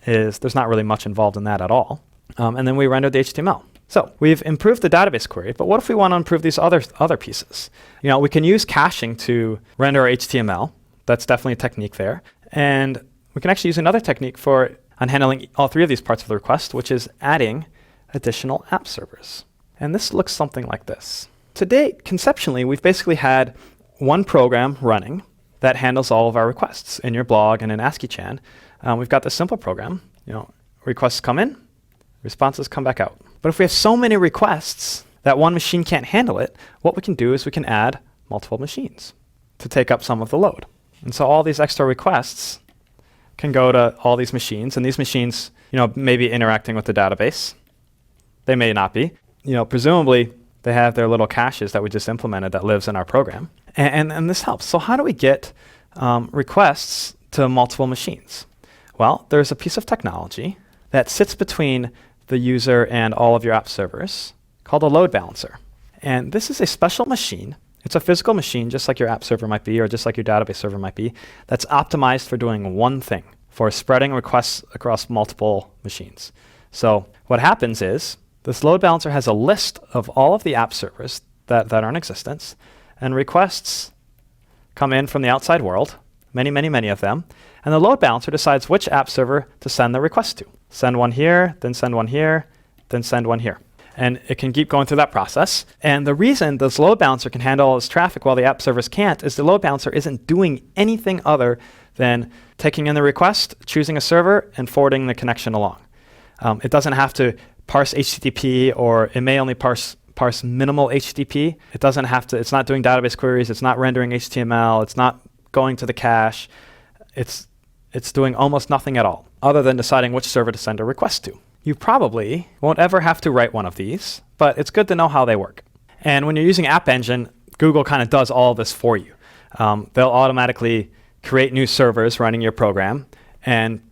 there's not really much involved in that at all. And then we rendered the HTML. So we've improved the database query, but what if we want to improve these other pieces? We can use caching to render our HTML. That's definitely a technique there. And we can actually use another technique on handling all three of these parts of the request, which is adding additional app servers. And this looks something like this. To date, conceptually, we've basically had one program running that handles all of our requests in your blog and in ASCII-chan. We've got this simple program. Requests come in, responses come back out. But if we have so many requests that one machine can't handle it, what we can do is we can add multiple machines to take up some of the load. And so all these extra requests can go to all these machines, and these machines, may be interacting with the database. They may not be. Presumably, they have their little caches that we just implemented that lives in our program. And this helps. So how do we get requests to multiple machines? Well, there's a piece of technology that sits between the user and all of your app servers called a load balancer. And this is a special machine. It's a physical machine, just like your app server might be, or just like your database server might be, that's optimized for doing one thing, for spreading requests across multiple machines. So what happens is, this load balancer has a list of all of the app servers that are in existence, and requests come in from the outside world, many, many, many of them, and the load balancer decides which app server to send the request to. Send one here, then send one here, then send one here. And it can keep going through that process. And the reason this load balancer can handle all this traffic while the app servers can't is the load balancer isn't doing anything other than taking in the request, choosing a server, and forwarding the connection along. It doesn't have to parse HTTP, or it may only parse minimal HTTP. It doesn't have to, it's not doing database queries, it's not rendering HTML, it's not going to the cache. It's doing almost nothing at all, other than deciding which server to send a request to. You probably won't ever have to write one of these, but it's good to know how they work. And when you're using App Engine, Google kind of does all this for you. They'll automatically create new servers running your program and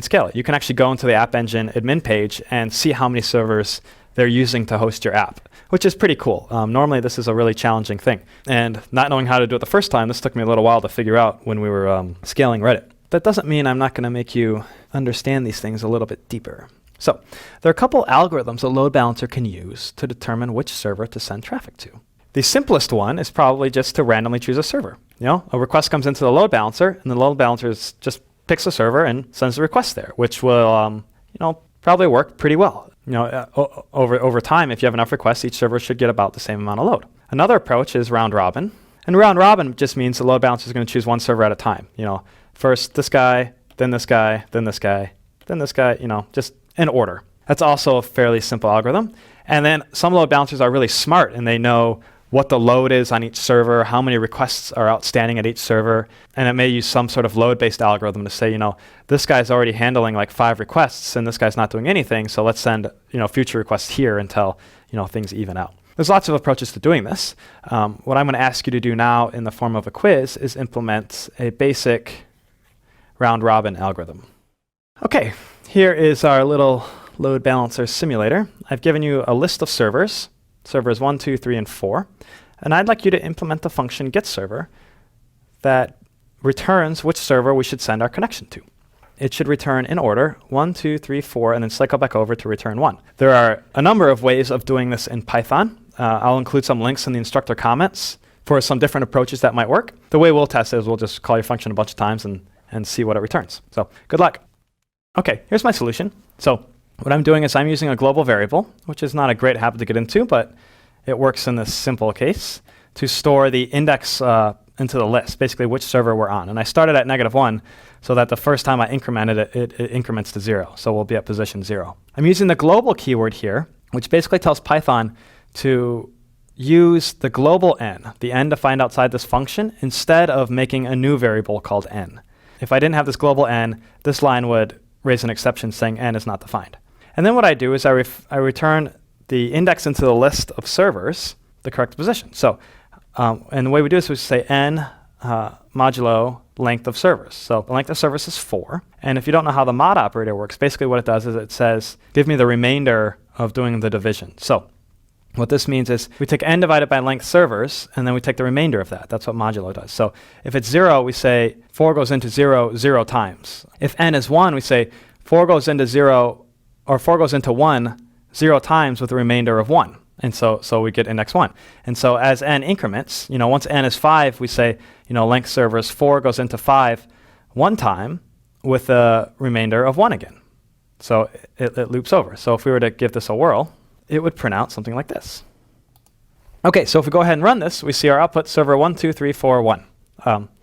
scale it. You can actually go into the App Engine admin page and see how many servers they're using to host your app, which is pretty cool. Normally, this is a really challenging thing. And not knowing how to do it the first time, this took me a little while to figure out when we were scaling Reddit. That doesn't mean I'm not going to make you understand these things a little bit deeper. So there are a couple algorithms a load balancer can use to determine which server to send traffic to. The simplest one is probably just to randomly choose a server. A request comes into the load balancer, and the load balancer just picks a server and sends the request there, which will probably work pretty well. Over time, if you have enough requests, each server should get about the same amount of load. Another approach is round robin. And round robin just means the load balancer is going to choose one server at a time. First this guy, then this guy, then this guy, then this guy, just in order. That's also a fairly simple algorithm. And then some load balancers are really smart, and they know what the load is on each server, how many requests are outstanding at each server, and it may use some sort of load-based algorithm to say, this guy's already handling like 5 requests, and this guy's not doing anything, so let's send future requests here until things even out. There's lots of approaches to doing this. What I'm going to ask you to do now in the form of a quiz is implement a basic round-robin algorithm. Okay, here is our little load balancer simulator. I've given you a list of servers 1, 2, 3, and 4, and I'd like you to implement the function getServer that returns which server we should send our connection to. It should return in order 1, 2, 3, 4, and then cycle back over to return 1. There are a number of ways of doing this in Python. I'll include some links in the instructor comments for some different approaches that might work. The way we'll test it is we'll just call your function a bunch of times and see what it returns. So good luck. Okay, here's my solution. So what I'm doing is I'm using a global variable, which is not a great habit to get into, but it works in this simple case, to store the index into the list, basically which server we're on. And I started at -1 so that the first time I incremented it, it increments to 0. So we'll be at position 0. I'm using the global keyword here, which basically tells Python to use the global n, the n defined outside this function, instead of making a new variable called n. If I didn't have this global n, this line would raise an exception saying n is not defined. And then what I do is I return the index into the list of servers, the correct position. So, and the way we do this is we say n modulo length of servers. So the length of servers is 4. And if you don't know how the mod operator works, basically what it does is it says, give me the remainder of doing the division. So what this means is we take n divided by length servers, and then we take the remainder of that. That's what modulo does. So if it's 0, we say 4 goes into 0 0 times. If n is 1, we say 4 goes into 0, or 4 goes into 1 0 times with a remainder of 1. And so we get index 1. And so as n increments, once n is 5, we say, length servers 4 goes into 5 one time with a remainder of 1 again. So it loops over. So if we were to give this a whirl, it would print out something like this. Okay, so if we go ahead and run this, we see our output server 1, 2, 3, 4, 1.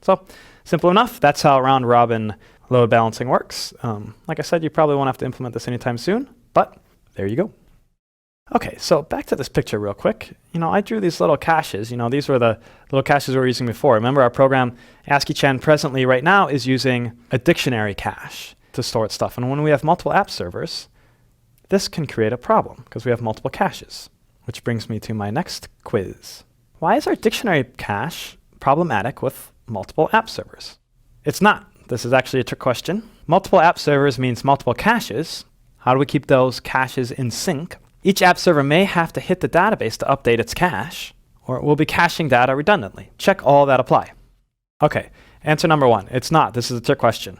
So simple enough. That's how round robin load balancing works. Like I said, you probably won't have to implement this anytime soon, but there you go. Okay, so back to this picture real quick. I drew these little caches. These were the little caches we were using before. Remember, our program ASCII-Chan presently right now is using a dictionary cache to store its stuff. And when we have multiple app servers, this can create a problem because we have multiple caches, which brings me to my next quiz. Why is our dictionary cache problematic with multiple app servers? It's not. This is actually a trick question. Multiple app servers means multiple caches. How do we keep those caches in sync? Each app server may have to hit the database to update its cache, or it will be caching data redundantly. Check all that apply. Okay, answer number 1. It's not. This is a trick question.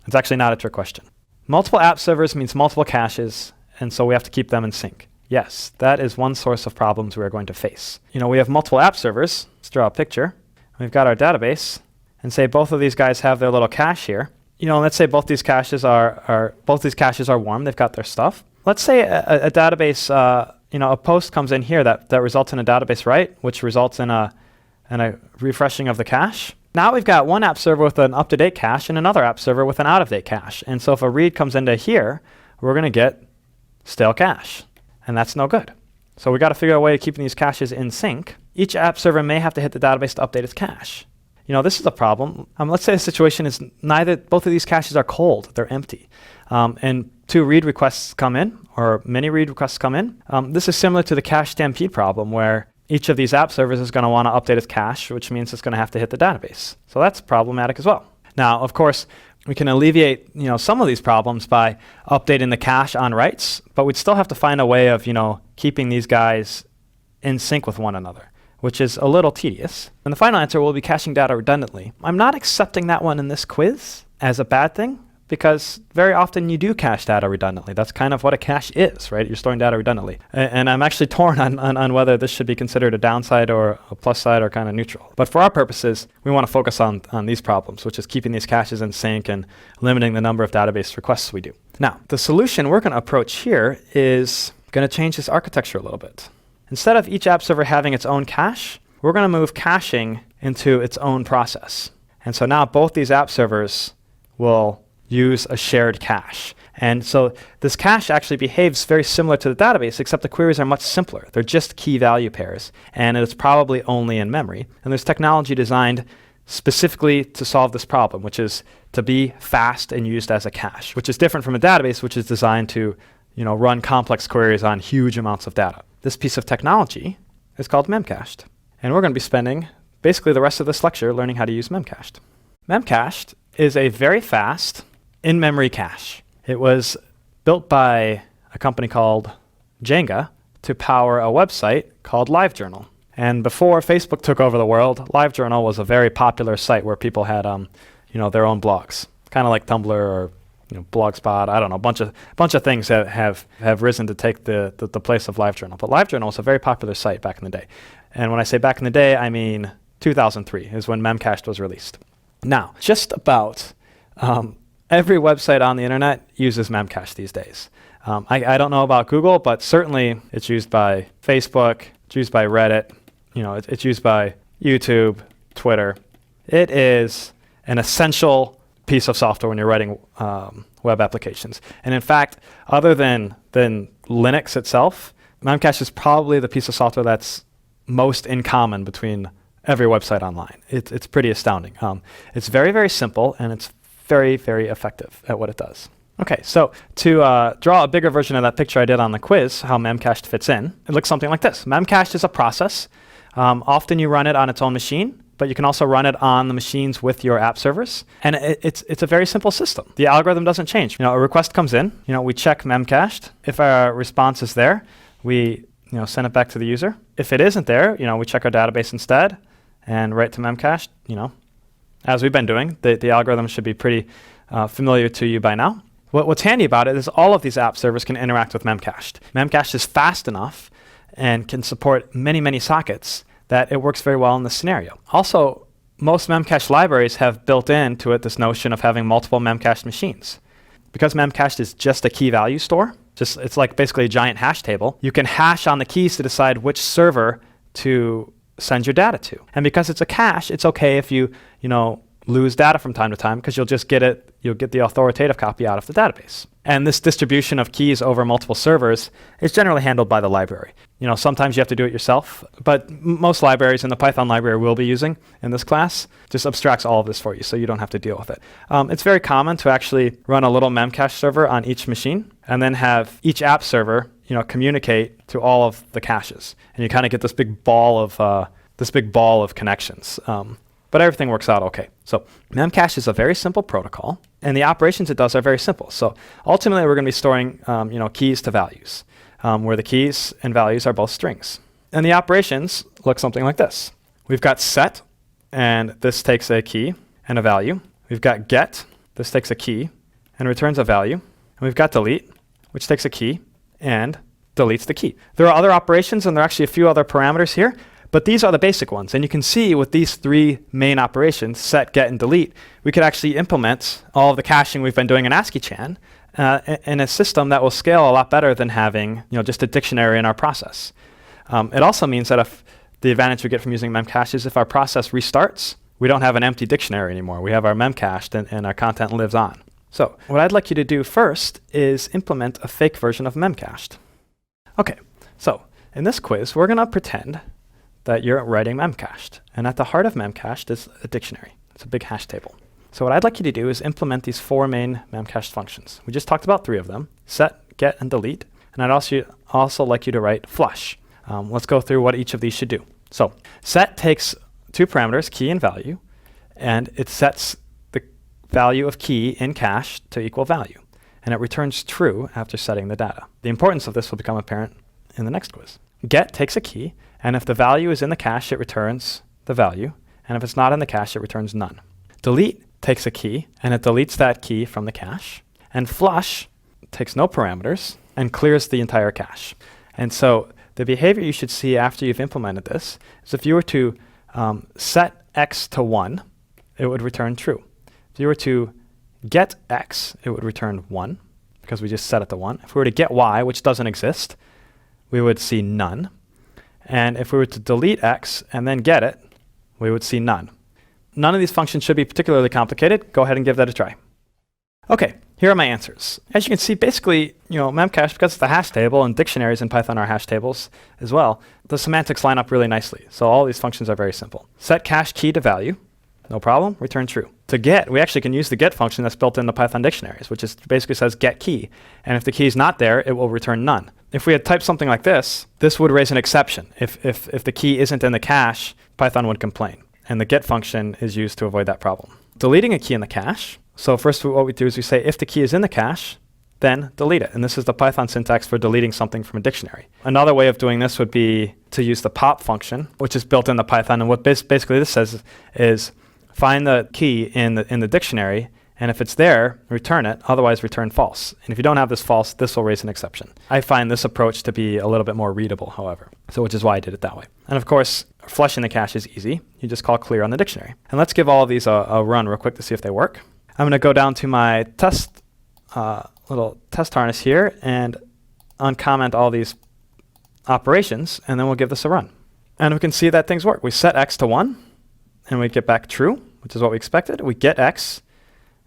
It's actually not a trick question. Multiple app servers means multiple caches, and so we have to keep them in sync. Yes, that is one source of problems we are going to face. We have multiple app servers. Let's draw a picture. We've got our database, and say both of these guys have their little cache here. Let's say both these caches are warm. They've got their stuff. Let's say a database, a post comes in here that results in a database write, which results in a refreshing of the cache. Now we've got one app server with an up-to-date cache and another app server with an out-of-date cache. And so if a read comes into here, we're going to get stale cache. And that's no good. So we got to figure out a way of keeping these caches in sync. Each app server may have to hit the database to update its cache. This is a problem. Let's say the situation is both of these caches are cold. They're empty. And 2 read requests come in, or many read requests come in. This is similar to the cache stampede problem, where each of these app servers is going to want to update its cache, which means it's going to have to hit the database. So that's problematic as well. Now, of course, we can alleviate some of these problems by updating the cache on writes, but we'd still have to find a way of keeping these guys in sync with one another, which is a little tedious. And the final answer will be caching data redundantly. I'm not accepting that one in this quiz as a bad thing, because very often you do cache data redundantly. That's kind of what a cache is, right? You're storing data redundantly. And I'm actually torn on whether this should be considered a downside or a plus side or kind of neutral. But for our purposes, we want to focus on these problems, which is keeping these caches in sync and limiting the number of database requests we do. Now, the solution we're going to approach here is going to change this architecture a little bit. Instead of each app server having its own cache, we're going to move caching into its own process. And so now both these app servers will use a shared cache. And so this cache actually behaves very similar to the database, except the queries are much simpler. They're just key value pairs, and it's probably only in memory. And there's technology designed specifically to solve this problem, which is to be fast and used as a cache, which is different from a database, which is designed to run complex queries on huge amounts of data. This piece of technology is called memcached. And we're going to be spending basically the rest of this lecture learning how to use memcached. Memcached is a very fast in-memory cache. It was built by a company called Jenga to power a website called LiveJournal. And before Facebook took over the world, LiveJournal was a very popular site where people had their own blogs, kind of like Tumblr or Blogspot. I don't know, a bunch of things that have risen to take the place of LiveJournal. But LiveJournal was a very popular site back in the day. And when I say back in the day, I mean 2003 is when Memcached was released. Now, just about every website on the internet uses Memcache these days. I don't know about Google, but certainly it's used by Facebook, it's used by Reddit, it's used by YouTube, Twitter. It is an essential piece of software when you're writing web applications. And in fact, other than Linux itself, Memcache is probably the piece of software that's most in common between every website online. It's pretty astounding. It's very, very simple, and it's very, very effective at what it does. Okay, so to draw a bigger version of that picture I did on the quiz, how Memcached fits in, it looks something like this. Memcached is a process. Often you run it on its own machine, but you can also run it on the machines with your app servers. And it's a very simple system. The algorithm doesn't change. A request comes in, we check Memcached. If our response is there, we send it back to the user. If it isn't there, we check our database instead and write to Memcached. As we've been doing, the algorithm should be pretty familiar to you by now. What's handy about it is all of these app servers can interact with Memcached. Memcached is fast enough and can support many, many sockets that it works very well in this scenario. Also, most Memcached libraries have built into it this notion of having multiple Memcached machines. Because Memcached is just a key value store, it's like basically a giant hash table, you can hash on the keys to decide which server to send your data to. And because it's a cache, it's okay if you lose data from time to time, because you'll get the authoritative copy out of the database. And this distribution of keys over multiple servers is generally handled by the library. Sometimes you have to do it yourself, but most libraries in the Python library we'll be using in this class just abstracts all of this for you, so you don't have to deal with it. It's very common to actually run a little Memcache server on each machine, and then have each app server, communicate to all of the caches, and you kind of get this big ball of connections. But everything works out okay. So Memcache is a very simple protocol, and the operations it does are very simple. So ultimately, we're going to be storing keys to values, where the keys and values are both strings. And the operations look something like this. We've got set, and this takes a key and a value. We've got get, this takes a key and returns a value. And we've got delete, which takes a key and deletes the key. There are other operations, and there are actually a few other parameters here. But these are the basic ones. And you can see with these three main operations, set, get, and delete, we could actually implement all of the caching we've been doing in ASCII-Chan in a system that will scale a lot better than having just a dictionary in our process. It also means that if the advantage we get from using Memcache is if our process restarts, we don't have an empty dictionary anymore. We have our Memcached, and our content lives on. So what I'd like you to do first is implement a fake version of Memcached. Okay, so in this quiz, we're going to pretend that you're writing Memcached. And at the heart of Memcached is a dictionary. It's a big hash table. So what I'd like you to do is implement these four main Memcached functions. We just talked about three of them: set, get, and delete. And I'd also like you to write flush. Let's go through what each of these should do. So set takes two parameters, key and value, and it sets the value of key in cache to equal value. And it returns true after setting the data. The importance of this will become apparent in the next quiz. Get takes a key, and if the value is in the cache, it returns the value. And if it's not in the cache, it returns none. Delete takes a key, and it deletes that key from the cache. And flush takes no parameters and clears the entire cache. And so the behavior you should see after you've implemented this is if you were to set x to 1, it would return true. If you were to get x, it would return 1, because we just set it to 1. If we were to get y, which doesn't exist, we would see none. And if we were to delete x and then get it, we would see none. None of these functions should be particularly complicated. Go ahead and give that a try. Okay, here are my answers. As you can see, basically, Memcache, because it's a hash table, and dictionaries in Python are hash tables as well, the semantics line up really nicely. So all these functions are very simple. Set cache key to value, no problem, return true. To get, we actually can use the get function that's built into Python dictionaries, which is basically says get key. And if the key is not there, it will return none. If we had typed something like this would raise an exception. If the key isn't in the cache, Python would complain. And the get function is used to avoid that problem. Deleting a key in the cache. So first what we do is we say if the key is in the cache, then delete it. And this is the Python syntax for deleting something from a dictionary. Another way of doing this would be to use the pop function, which is built into Python. And what basically this says is find the key in the dictionary, and if it's there, return it, otherwise return false. And if you don't have this false, this will raise an exception. I find this approach to be a little bit more readable, however, so which is why I did it that way. And of course, flushing the cache is easy. You just call clear on the dictionary. And let's give all of these a run real quick to see if they work. I'm going to go down to my test little test harness here and uncomment all these operations, and then we'll give this a run. And we can see that things work. We set x to 1, and we get back true, which is what we expected. We get x,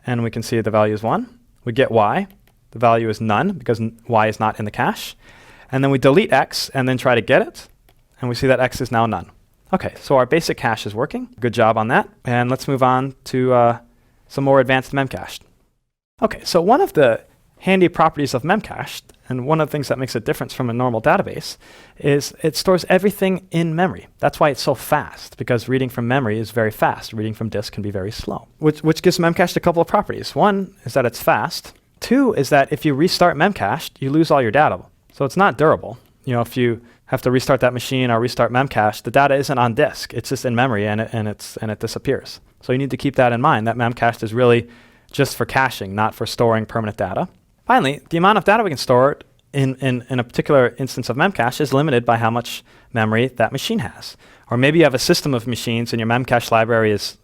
and we can see the value is 1. We get y. The value is none because y is not in the cache. And then we delete x and then try to get it, and we see that x is now none. Okay, so our basic cache is working. Good job on that. And let's move on to some more advanced memcached. Okay, so one of the handy properties of memcached, and one of the things that makes it different from a normal database, is it stores everything in memory. That's why it's so fast, because reading from memory is very fast. Reading from disk can be very slow, which gives memcached a couple of properties. One is that it's fast. Two is that if you restart memcached, you lose all your data. So it's not durable. You know, if you have to restart that machine or restart memcached, the data isn't on disk. It's just in memory, and it disappears. So you need to keep that in mind, that memcached is really just for caching, not for storing permanent data. Finally, the amount of data we can store in a particular instance of memcache is limited by how much memory that machine has. Or maybe you have a system of machines and your memcache library is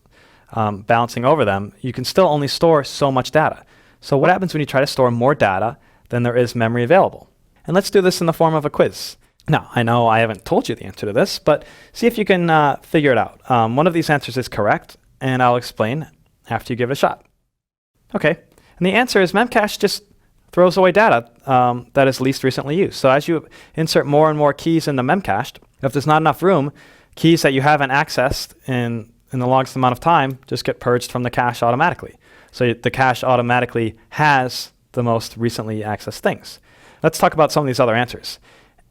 balancing over them. You can still only store so much data. So what happens when you try to store more data than there is memory available? And let's do this in the form of a quiz. Now, I know I haven't told you the answer to this, but see if you can figure it out. One of these answers is correct, and I'll explain after you give it a shot. Okay, and the answer is memcache just throws away data that is least recently used. So as you insert more and more keys into memcached, if there's not enough room, keys that you haven't accessed in the longest amount of time just get purged from the cache automatically. So the cache automatically has the most recently accessed things. Let's talk about some of these other answers.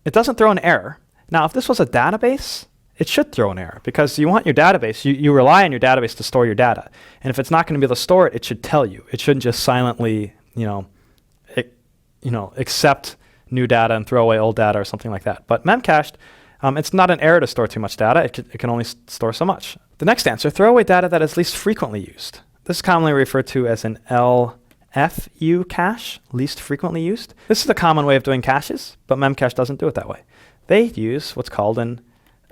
It doesn't throw an error. Now, if this was a database, it should throw an error because you want your database, you rely on your database to store your data. And if it's not going to be able to store it, it should tell you. It shouldn't just silently, accept new data and throw away old data or something like that. But memcached, it's not an error to store too much data. It can only store so much. The next answer, throw away data that is least frequently used. This is commonly referred to as an LFU cache, least frequently used. This is a common way of doing caches, but memcached doesn't do it that way. They use what's called an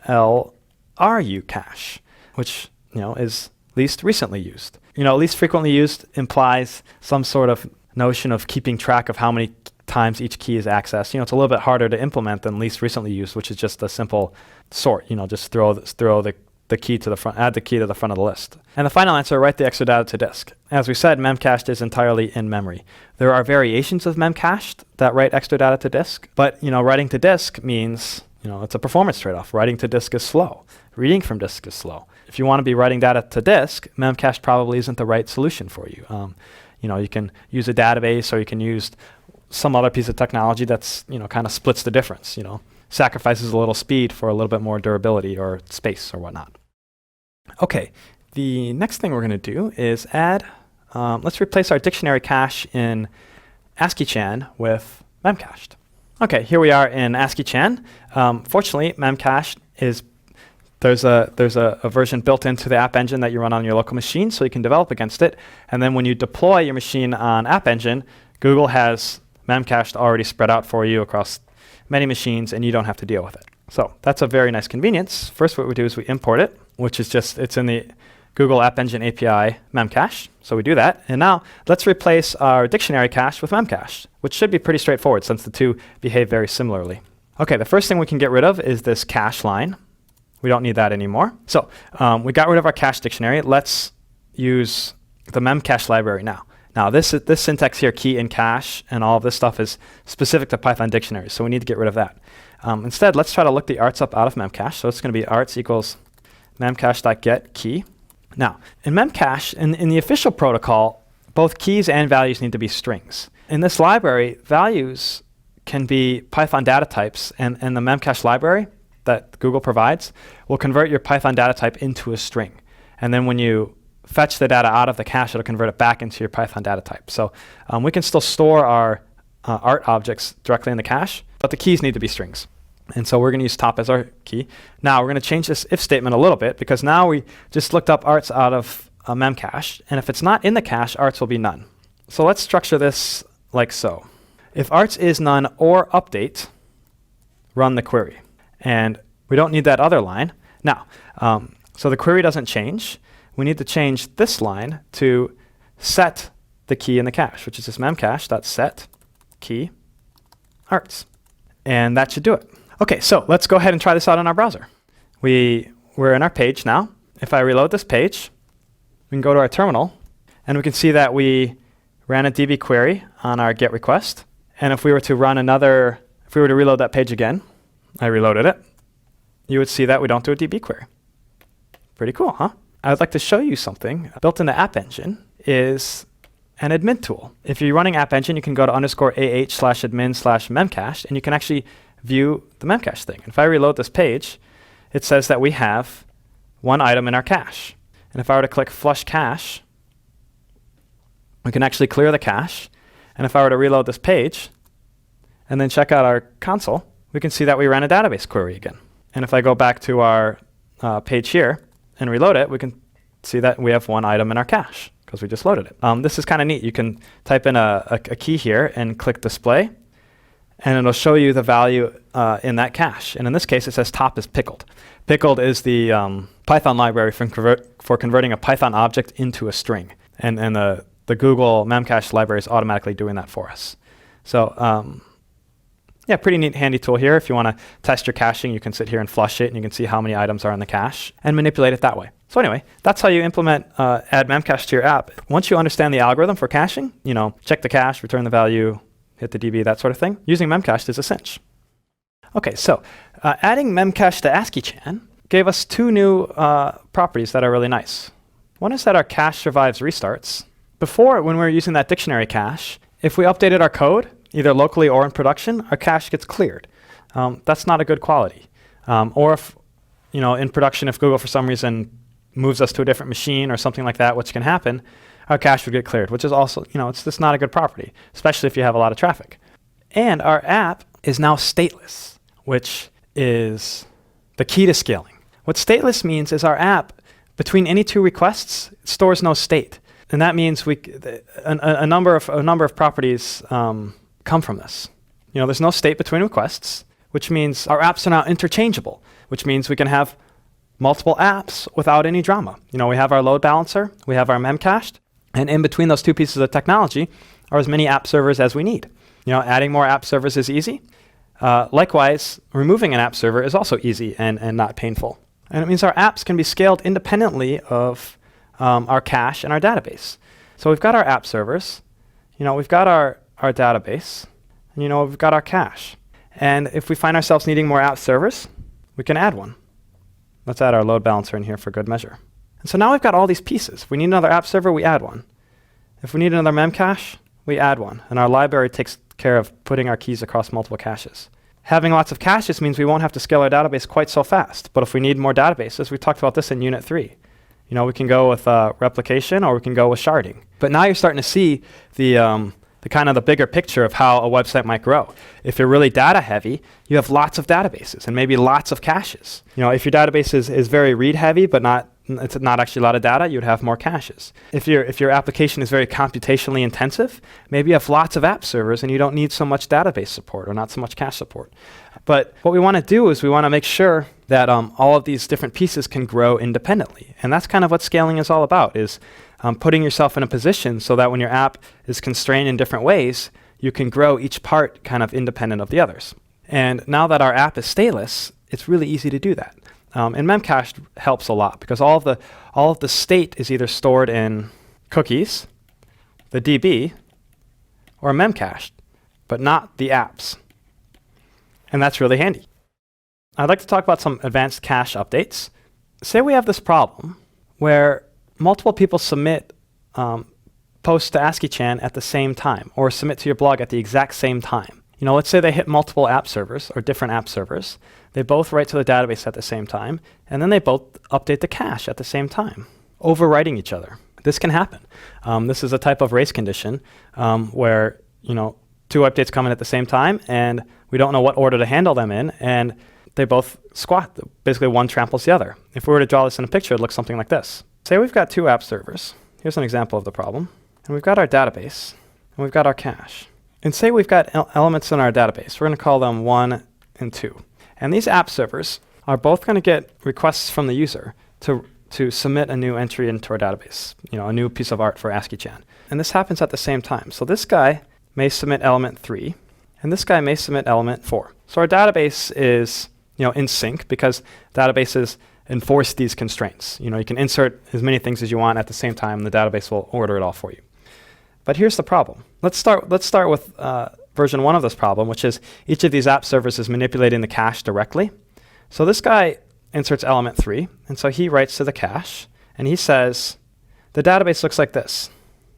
LRU cache, which is least recently used. Least frequently used implies some sort of notion of keeping track of how many times each key is accessed. It's a little bit harder to implement than least recently used, which is just a simple sort. Just throw the key to the front, add the key to the front of the list. And the final answer, write the extra data to disk. As we said, memcached is entirely in memory. There are variations of memcached that write extra data to disk, but writing to disk means it's a performance trade-off. Writing to disk is slow. Reading from disk is slow. If you want to be writing data to disk, memcached probably isn't the right solution for you. You can use a database, or you can use some other piece of technology that's kind of splits the difference. Sacrifices a little speed for a little bit more durability or space or whatnot. Okay, the next thing we're going to do is add. Let's replace our dictionary cache in ASCII-chan with memcached. Okay, here we are in ASCII-chan. Fortunately, memcached is there's a version built into the App Engine that you run on your local machine, so you can develop against it. And then when you deploy your machine on App Engine, Google has memcached already spread out for you across many machines, and you don't have to deal with it. So that's a very nice convenience. First, what we do is we import it, which is it's in the Google App Engine API memcache. So we do that. And now let's replace our dictionary cache with memcached, which should be pretty straightforward since the two behave very similarly. Okay, the first thing we can get rid of is this cache line. We don't need that anymore. So we got rid of our cache dictionary. Let's use the memcache library now. Now this syntax here, key and cache, and all of this stuff is specific to Python dictionaries, so we need to get rid of that. Instead, let's try to look the arts up out of memcache. So it's going to be arts equals memcache.get key. Now, in memcache, in the official protocol, both keys and values need to be strings. In this library, values can be Python data types, and the memcache library that Google provides will convert your Python data type into a string. And then when you fetch the data out of the cache, it'll convert it back into your Python data type. So we can still store our art objects directly in the cache, but the keys need to be strings. And so we're going to use top as our key. Now we're going to change this if statement a little bit, because now we just looked up arts out of a memcache, and if it's not in the cache, arts will be none. So let's structure this like so. If arts is none or update, run the query. And we don't need that other line. Now, so the query doesn't change. We need to change this line to set the key in the cache, which is this memcache.set key arts. And that should do it. Okay, so let's go ahead and try this out in our browser. We're in our page now. If I reload this page, we can go to our terminal, and we can see that we ran a DB query on our GET request. And if we were to reload that page again, I reloaded it, you would see that we don't do a DB query. Pretty cool, huh? I would like to show you something. Built in the App Engine is an admin tool. If you're running App Engine, you can go to _AH/admin/memcache, and you can actually view the memcache thing. If I reload this page, it says that we have one item in our cache. And if I were to click flush cache, we can actually clear the cache. And if I were to reload this page and then check out our console, we can see that we ran a database query again. And if I go back to our page here and reload it, we can see that we have one item in our cache because we just loaded it. This is kind of neat. You can type in a key here and click display, and it'll show you the value in that cache. And in this case, it says top is pickled. Pickled is the Python library for converting a Python object into a string. And the Google Memcache library is automatically doing that for us. So yeah, pretty neat handy tool here. If you want to test your caching, you can sit here and flush it, and you can see how many items are in the cache and manipulate it that way. So anyway, that's how you implement add memcache to your app. Once you understand the algorithm for caching, check the cache, return the value, hit the DB, that sort of thing, using memcache is a cinch. Okay, so adding memcache to ASCII-Chan gave us two new properties that are really nice. One is that our cache survives restarts. Before, when we were using that dictionary cache, if we updated our code, either locally or in production, our cache gets cleared. That's not a good quality. Or if, in production, if Google for some reason moves us to a different machine or something like that, which can happen, our cache would get cleared, which is also, it's just not a good property, especially if you have a lot of traffic. And our app is now stateless, which is the key to scaling. What stateless means is our app, between any two requests, stores no state. And that means a number of properties come from this. There's no state between requests, which means our apps are now interchangeable, which means we can have multiple apps without any drama. We have our load balancer, we have our memcached, and in between those two pieces of technology are as many app servers as we need. Adding more app servers is easy. Likewise, removing an app server is also easy and not painful. And it means our apps can be scaled independently of our cache and our database. So we've got our app servers, we've got our database, and we've got our cache. And if we find ourselves needing more app servers, we can add one. Let's add our load balancer in here for good measure. And so now we've got all these pieces. If we need another app server, we add one. If we need another memcache, we add one. And our library takes care of putting our keys across multiple caches. Having lots of caches means we won't have to scale our database quite so fast. But if we need more databases, we talked about this in Unit 3. We can go with replication, or we can go with sharding. But now you're starting to see the kind of the bigger picture of how a website might grow. If you're really data heavy, you have lots of databases and maybe lots of caches. If your database is very read heavy, but it's not actually a lot of data, you'd have more caches. If your application is very computationally intensive, maybe you have lots of app servers and you don't need so much database support or not so much cache support. But what we want to do is we want to make sure that all of these different pieces can grow independently. And that's kind of what scaling is all about, is putting yourself in a position so that when your app is constrained in different ways, you can grow each part kind of independent of the others. And now that our app is stateless, it's really easy to do that. And memcached helps a lot because all of the state is either stored in cookies, the DB, or memcached, but not the apps. And that's really handy. I'd like to talk about some advanced cache updates. Say we have this problem where multiple people submit posts to ASCII-Chan at the same time, or submit to your blog at the exact same time. Let's say they hit multiple app servers or different app servers. They both write to the database at the same time, and then they both update the cache at the same time, overwriting each other. This can happen. This is a type of race condition where two updates come in at the same time, and we don't know what order to handle them in, and they both squat. Basically, one tramples the other. If we were to draw this in a picture, it looks something like this. Say we've got two app servers. Here's an example of the problem. And we've got our database, and we've got our cache. And say we've got elements in our database. We're going to call them 1 and 2. And these app servers are both going to get requests from the user to submit a new entry into our database, a new piece of art for ASCII-Chan. And this happens at the same time. So this guy may submit element 3, and this guy may submit element 4. So our database is in sync because databases enforce these constraints. You can insert as many things as you want at the same time, and the database will order it all for you. But here's the problem. Let's start with version 1 of this problem, which is each of these app servers is manipulating the cache directly. So this guy inserts element 3, and so he writes to the cache, and he says, the database looks like this.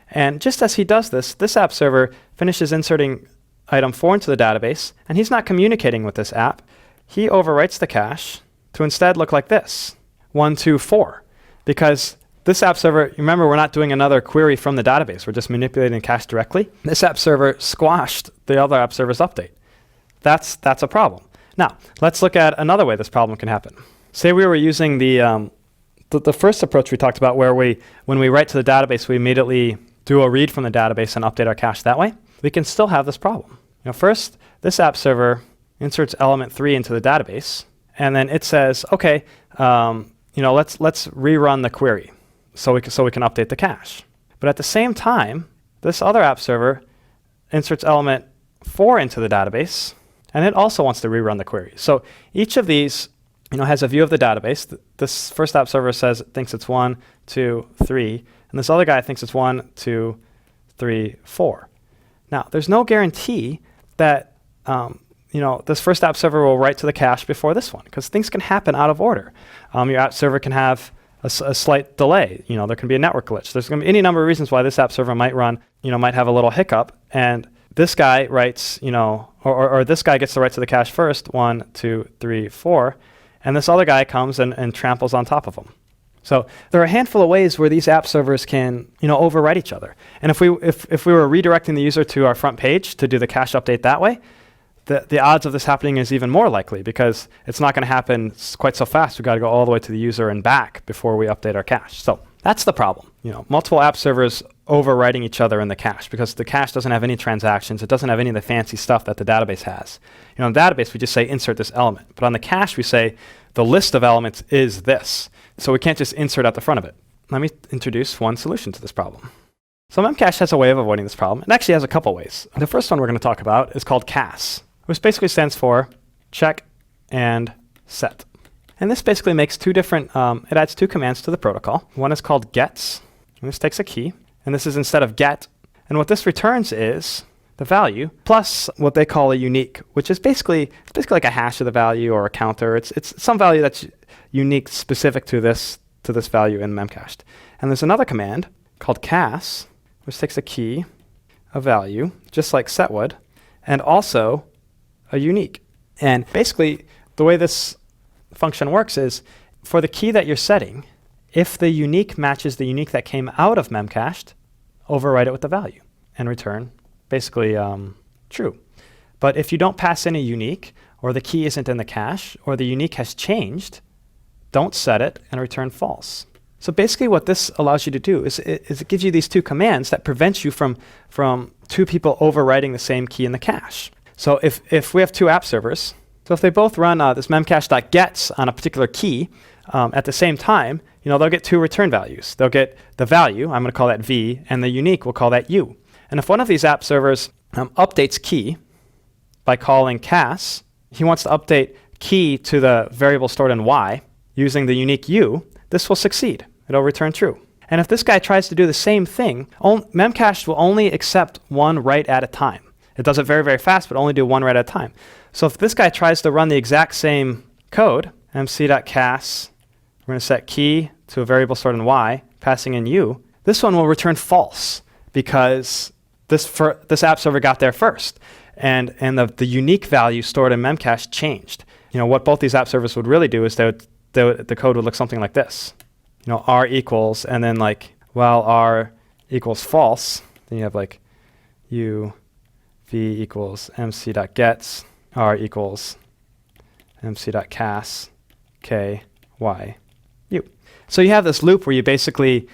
And just as he does this, this app server finishes inserting item 4 into the database, and he's not communicating with this app. He overwrites the cache to instead look like this, 1, 2, 4, because this app server, remember, we're not doing another query from the database. We're just manipulating the cache directly. This app server squashed the other app server's update. That's a problem. Now, let's look at another way this problem can happen. Say we were using the first approach we talked about, where when we write to the database, we immediately do a read from the database and update our cache that way. We can still have this problem. First, this app server inserts element 3 into the database, and then it says, okay, let's rerun the query so we can update the cache. But at the same time, this other app server inserts element 4 into the database, and it also wants to rerun the query. So each of these has a view of the database. This first app server thinks it's 1, 2, 3, and this other guy thinks it's 1, 2, 3, 4. Now, there's no guarantee that this first app server will write to the cache before this one, because things can happen out of order. Your app server can have a slight delay. There can be a network glitch. There's going to be any number of reasons why this app server might run, might have a little hiccup, and this guy writes, or this guy gets to write to the cache first, 1, 2, 3, 4, and this other guy comes and tramples on top of them. So there are a handful of ways where these app servers can, overwrite each other. And if we were redirecting the user to our front page to do the cache update that way, the odds of this happening is even more likely, because it's not going to happen quite so fast. We've got to go all the way to the user and back before we update our cache. So that's the problem. Multiple app servers overwriting each other in the cache, because the cache doesn't have any transactions. It doesn't have any of the fancy stuff that the database has. In the database, we just say insert this element. But on the cache, we say the list of elements is this. So we can't just insert at the front of it. Let me introduce one solution to this problem. So Memcache has a way of avoiding this problem. It actually has a couple ways. The first one we're going to talk about is called CAS, which basically stands for check and set. And this basically makes two different, it adds two commands to the protocol. One is called gets, and this takes a key, and this is instead of get. And what this returns is the value plus what they call a unique, which is basically like a hash of the value or a counter. It's some value that's unique, specific to this value in Memcached. And there's another command called CAS, which takes a key, a value, just like set would, and also a unique. And basically, the way this function works is, for the key that you're setting, if the unique matches the unique that came out of Memcached, overwrite it with the value and return basically true. But if you don't pass in a unique, or the key isn't in the cache, or the unique has changed, don't set it and return false. So basically what this allows you to do is it gives you these two commands that prevents you from two people overwriting the same key in the cache. So if we have two app servers, so if they both run this memcache.gets on a particular key at the same time, they'll get two return values. They'll get the value, I'm going to call that v, and the unique, we'll call that u. And if one of these app servers updates key by calling CAS, he wants to update key to the variable stored in y using the unique u, this will succeed. It'll return true. And if this guy tries to do the same thing, Memcached will only accept one write at a time. It does it very, very fast, but only do one write at a time. So if this guy tries to run the exact same code, mc.cas, we're going to set key to a variable stored in y, passing in u, this one will return false because this app server got there first. And the unique value stored in Memcache changed. What both these app servers would really do is the code would look something like this. R equals, and then while R equals false, then you have u v equals mc.gets, r equals mc.cas, k, y, u. So you have this loop where you basically,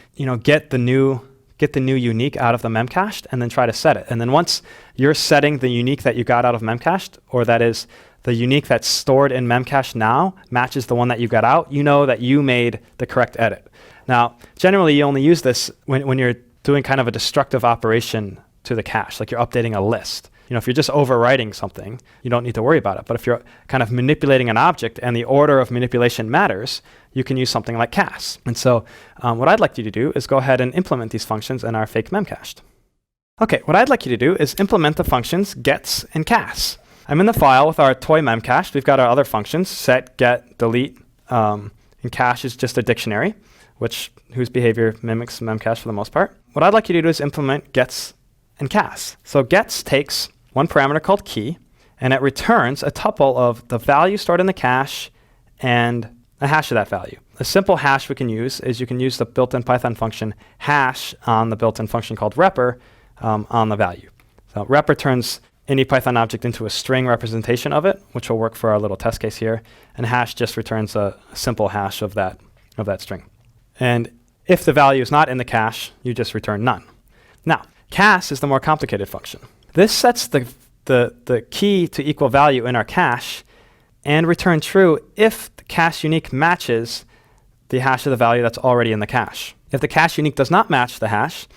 get the new unique out of the memcached and then try to set it. And then once you're setting the unique that you got out of memcached, or that is the unique that's stored in memcache now matches the one that you got out, you know that you made the correct edit. Now, generally you only use this when you're doing kind of a destructive operation to the cache, like you're updating a list. If you're just overwriting something, you don't need to worry about it. But if you're kind of manipulating an object and the order of manipulation matters, you can use something like cas. And so what I'd like you to do is go ahead and implement these functions in our fake memcached. Okay, what I'd like you to do is implement the functions gets and cas. I'm in the file with our toy memcached. We've got our other functions, set, get, delete, and cache is just a dictionary, whose behavior mimics memcache for the most part. What I'd like you to do is implement gets and cas. So gets takes one parameter called key, and it returns a tuple of the value stored in the cache and a hash of that value. A simple hash we can use is you can use the built-in Python function hash on the built-in function called repr on the value. So repr turns any Python object into a string representation of it, which will work for our little test case here, and hash just returns a simple hash of that string. And if the value is not in the cache, you just return none. Now, cas is the more complicated function. This sets the key to equal value in our cache and return true if the cache unique matches the hash of the value that's already in the cache. If the cache unique does not match the hash,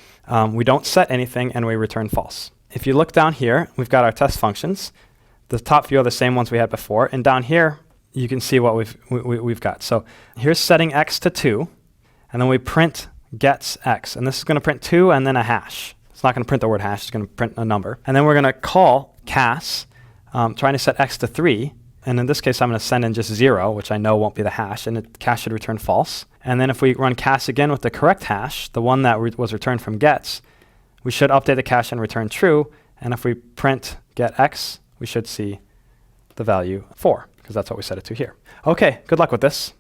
we don't set anything and we return false. If you look down here, we've got our test functions. The top few are the same ones we had before, and down here you can see what we've got. So here's setting x to 2, and then we print gets x, and this is going to print 2 and then a hash. It's not going to print the word hash, it's going to print a number. And then we're going to call cas, trying to set x to 3. And in this case, I'm going to send in just 0, which I know won't be the hash, and the cache should return false. And then if we run cas again with the correct hash, the one that was returned from gets, we should update the cache and return true. And if we print get x, we should see the value 4, because that's what we set it to here. Okay, good luck with this.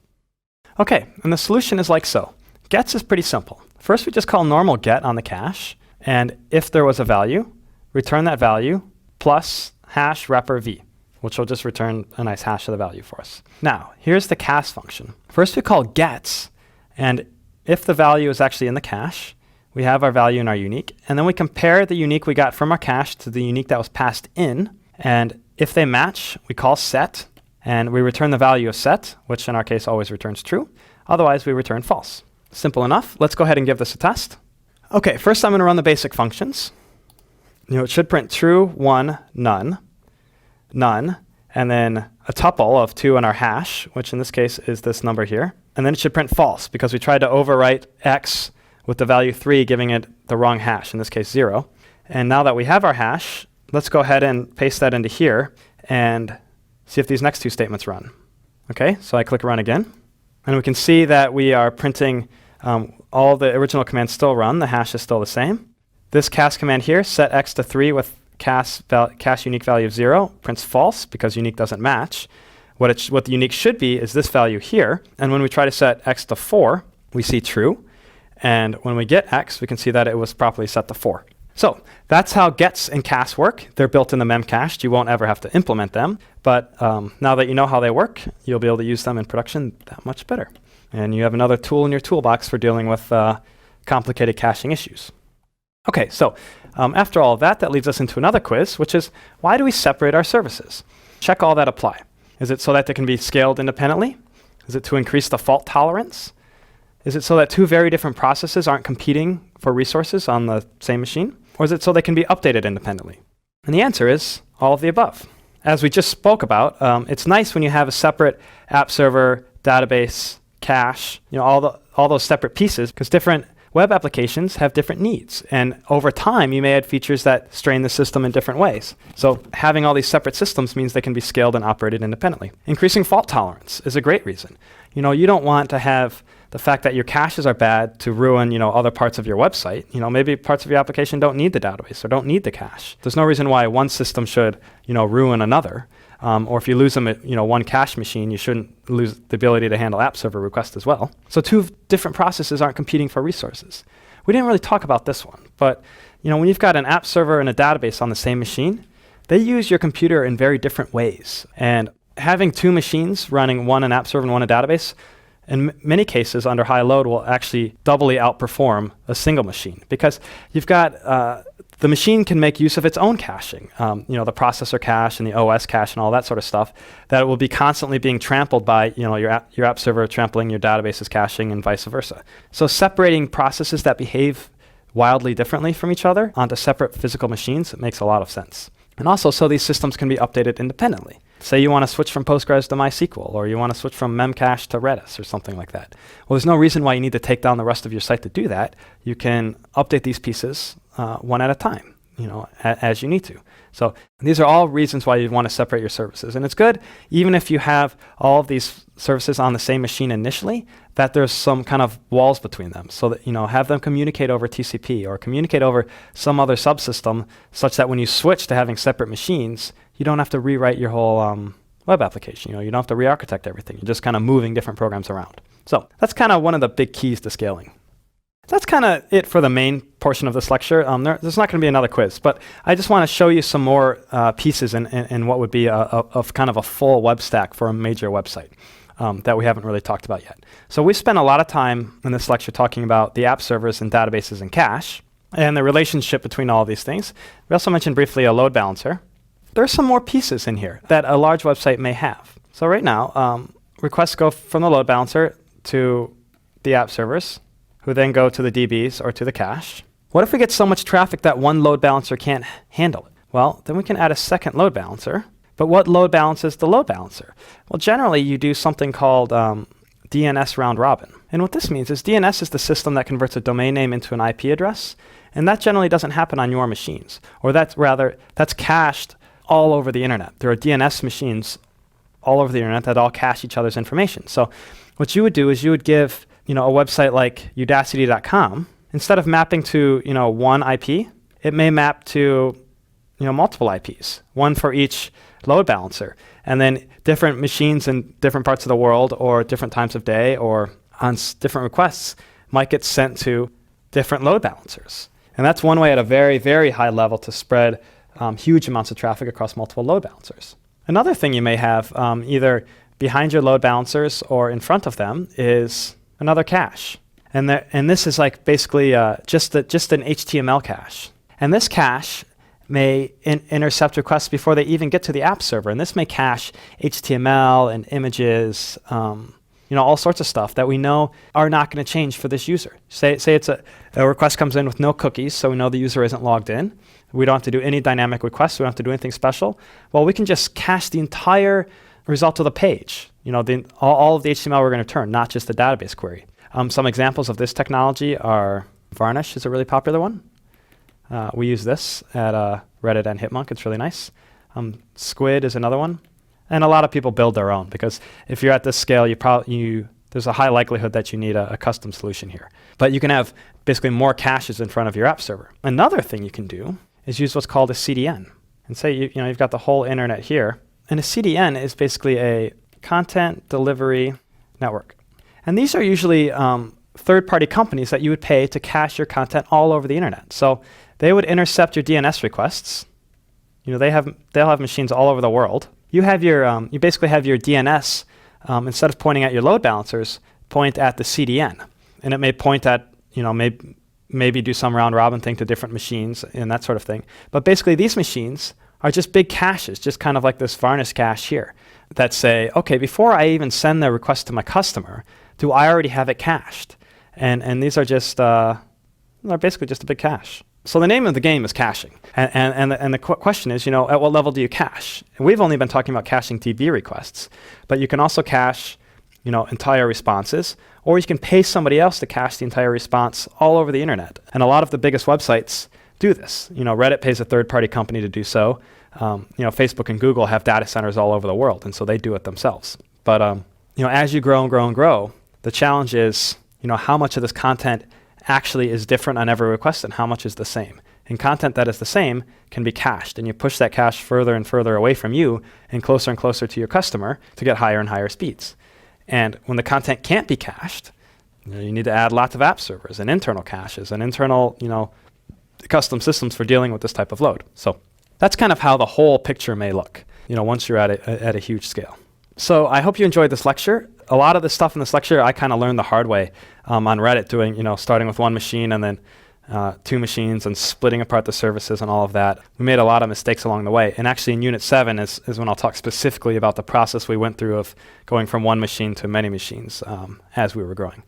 Okay, and the solution is like so. Gets is pretty simple. First, we just call normal get on the cache. And if there was a value, return that value plus hash repr v, which will just return a nice hash of the value for us. Now, here's the cas function. First, we call gets, and if the value is actually in the cache, we have our value in our unique, and then we compare the unique we got from our cache to the unique that was passed in, and if they match, we call set, and we return the value of set, which in our case always returns true. Otherwise, we return false. Simple enough. Let's go ahead and give this a test. Okay, first I'm going to run the basic functions. It should print true, 1, none, none, and then a tuple of 2 in our hash, which in this case is this number here. And then it should print false because we tried to overwrite x with the value 3, giving it the wrong hash, in this case 0. And now that we have our hash, let's go ahead and paste that into here and see if these next two statements run. Okay, so I click run again. And we can see that we are printing all the original commands still run. The hash is still the same. This cas command here, set x to 3 with cas unique value of 0, prints false because unique doesn't match. What the unique should be is this value here. And when we try to set x to 4, we see true. And when we get x, we can see that it was properly set to 4. So that's how gets and cas work. They're built in the memcached. You won't ever have to implement them. But now that you know how they work, you'll be able to use them in production that much better. And you have another tool in your toolbox for dealing with complicated caching issues. Okay, so after all of that, that leads us into another quiz, which is, why do we separate our services? Check all that apply. Is it so that they can be scaled independently? Is it to increase the fault tolerance? Is it so that two very different processes aren't competing for resources on the same machine? Or is it so they can be updated independently? And the answer is all of the above. As we just spoke about, it's nice when you have a separate app server, database, cache, all those separate pieces, because different web applications have different needs. And over time, you may add features that strain the system in different ways. So having all these separate systems means they can be scaled and operated independently. Increasing fault tolerance is a great reason. You don't want to have the fact that your caches are bad to ruin, other parts of your website. Maybe parts of your application don't need the database or don't need the cache. There's no reason why one system should, ruin another. Or if you lose them at one cache machine, you shouldn't lose the ability to handle app server requests as well. So two different processes aren't competing for resources. We didn't really talk about this one, but when you've got an app server and a database on the same machine, they use your computer in very different ways. And having two machines running, one an app server and one a database, in many cases under high load will actually doubly outperform a single machine, because you've got the machine can make use of its own caching, the processor cache and the OS cache and all that sort of stuff, that will be constantly being trampled by your app server trampling your database's caching and vice versa. So separating processes that behave wildly differently from each other onto separate physical machines makes a lot of sense. And also, so these systems can be updated independently. Say you want to switch from Postgres to MySQL, or you want to switch from Memcache to Redis or something like that. Well, there's no reason why you need to take down the rest of your site to do that. You can update these pieces one at a time, as you need to. So these are all reasons why you want to separate your services. And it's good, even if you have all of these services on the same machine initially, that there's some kind of walls between them, so that have them communicate over TCP or communicate over some other subsystem, such that when you switch to having separate machines, you don't have to rewrite your whole web application. You don't have to re-architect everything. You're just kind of moving different programs around. So that's kind of one of the big keys to scaling. That's kind of it for the main portion of this lecture. There's not going to be another quiz, but I just want to show you some more pieces in what would be of kind of a full web stack for a major website that we haven't really talked about yet. So we spent a lot of time in this lecture talking about the app servers and databases and cache and the relationship between all of these things. We also mentioned briefly a load balancer. There's some more pieces in here that a large website may have. So right now, requests go from the load balancer to the app servers, who then go to the DBs or to the cache. What if we get so much traffic that one load balancer can't handle it? Well, then we can add a second load balancer. But what load balances the load balancer? Well, generally you do something called DNS round robin. And what this means is DNS is the system that converts a domain name into an IP address, and that generally doesn't happen on your machines, or that's cached all over the internet. There are DNS machines all over the internet that all cache each other's information. So what you would do is you would give a website like Udacity.com, instead of mapping to one IP, it may map to multiple IPs, one for each load balancer, and then different machines in different parts of the world or different times of day or on different requests might get sent to different load balancers. And that's one way at a very, very high level to spread huge amounts of traffic across multiple load balancers. Another thing you may have either behind your load balancers or in front of them is another cache. And this is like basically just an HTML cache. And this cache may intercept requests before they even get to the app server. And this may cache HTML and images, all sorts of stuff that we know are not going to change for this user. Say it's a request comes in with no cookies, so we know the user isn't logged in. We don't have to do any dynamic requests. We don't have to do anything special. Well, we can just cache the entire result of the page. All of the HTML we're going to return, not just the database query. Some examples of this technology are Varnish is a really popular one. We use this at Reddit and Hitmonk. It's really nice. Squid is another one. And a lot of people build their own, because if you're at this scale, there's a high likelihood that you need a custom solution here. But you can have basically more caches in front of your app server. Another thing you can do is use what's called a CDN. And say you've got the whole internet here. And a CDN is basically a content delivery network. And these are usually third-party companies that you would pay to cache your content all over the internet. So they would intercept your DNS requests. They'll have machines all over the world. You basically have your DNS, instead of pointing at your load balancers, point at the CDN. And it may point at, maybe do some round robin thing to different machines and that sort of thing. But basically these machines are just big caches, just kind of like this Varnish cache here, that say, okay, before I even send the request to my customer, do I already have it cached? And these are just, they're basically just a big cache. So the name of the game is caching. And the question is, at what level do you cache? And we've only been talking about caching DB requests, but you can also cache, entire responses, or you can pay somebody else to cache the entire response all over the internet. And a lot of the biggest websites do this. Reddit pays a third-party company to do so. Facebook and Google have data centers all over the world, and so they do it themselves. But as you grow and grow and grow, the challenge is, how much of this content actually is different on every request and how much is the same. And content that is the same can be cached, and you push that cache further and further away from you and closer to your customer to get higher and higher speeds. And when the content can't be cached, you need to add lots of app servers and internal caches and internal, custom systems for dealing with this type of load. So that's kind of how the whole picture may look, once you're at a huge scale. So I hope you enjoyed this lecture. A lot of the stuff in this lecture I kind of learned the hard way on Reddit, doing, starting with one machine and then 2 machines and splitting apart the services and all of that. We made a lot of mistakes along the way. And actually in Unit 7 is when I'll talk specifically about the process we went through of going from one machine to many machines as we were growing.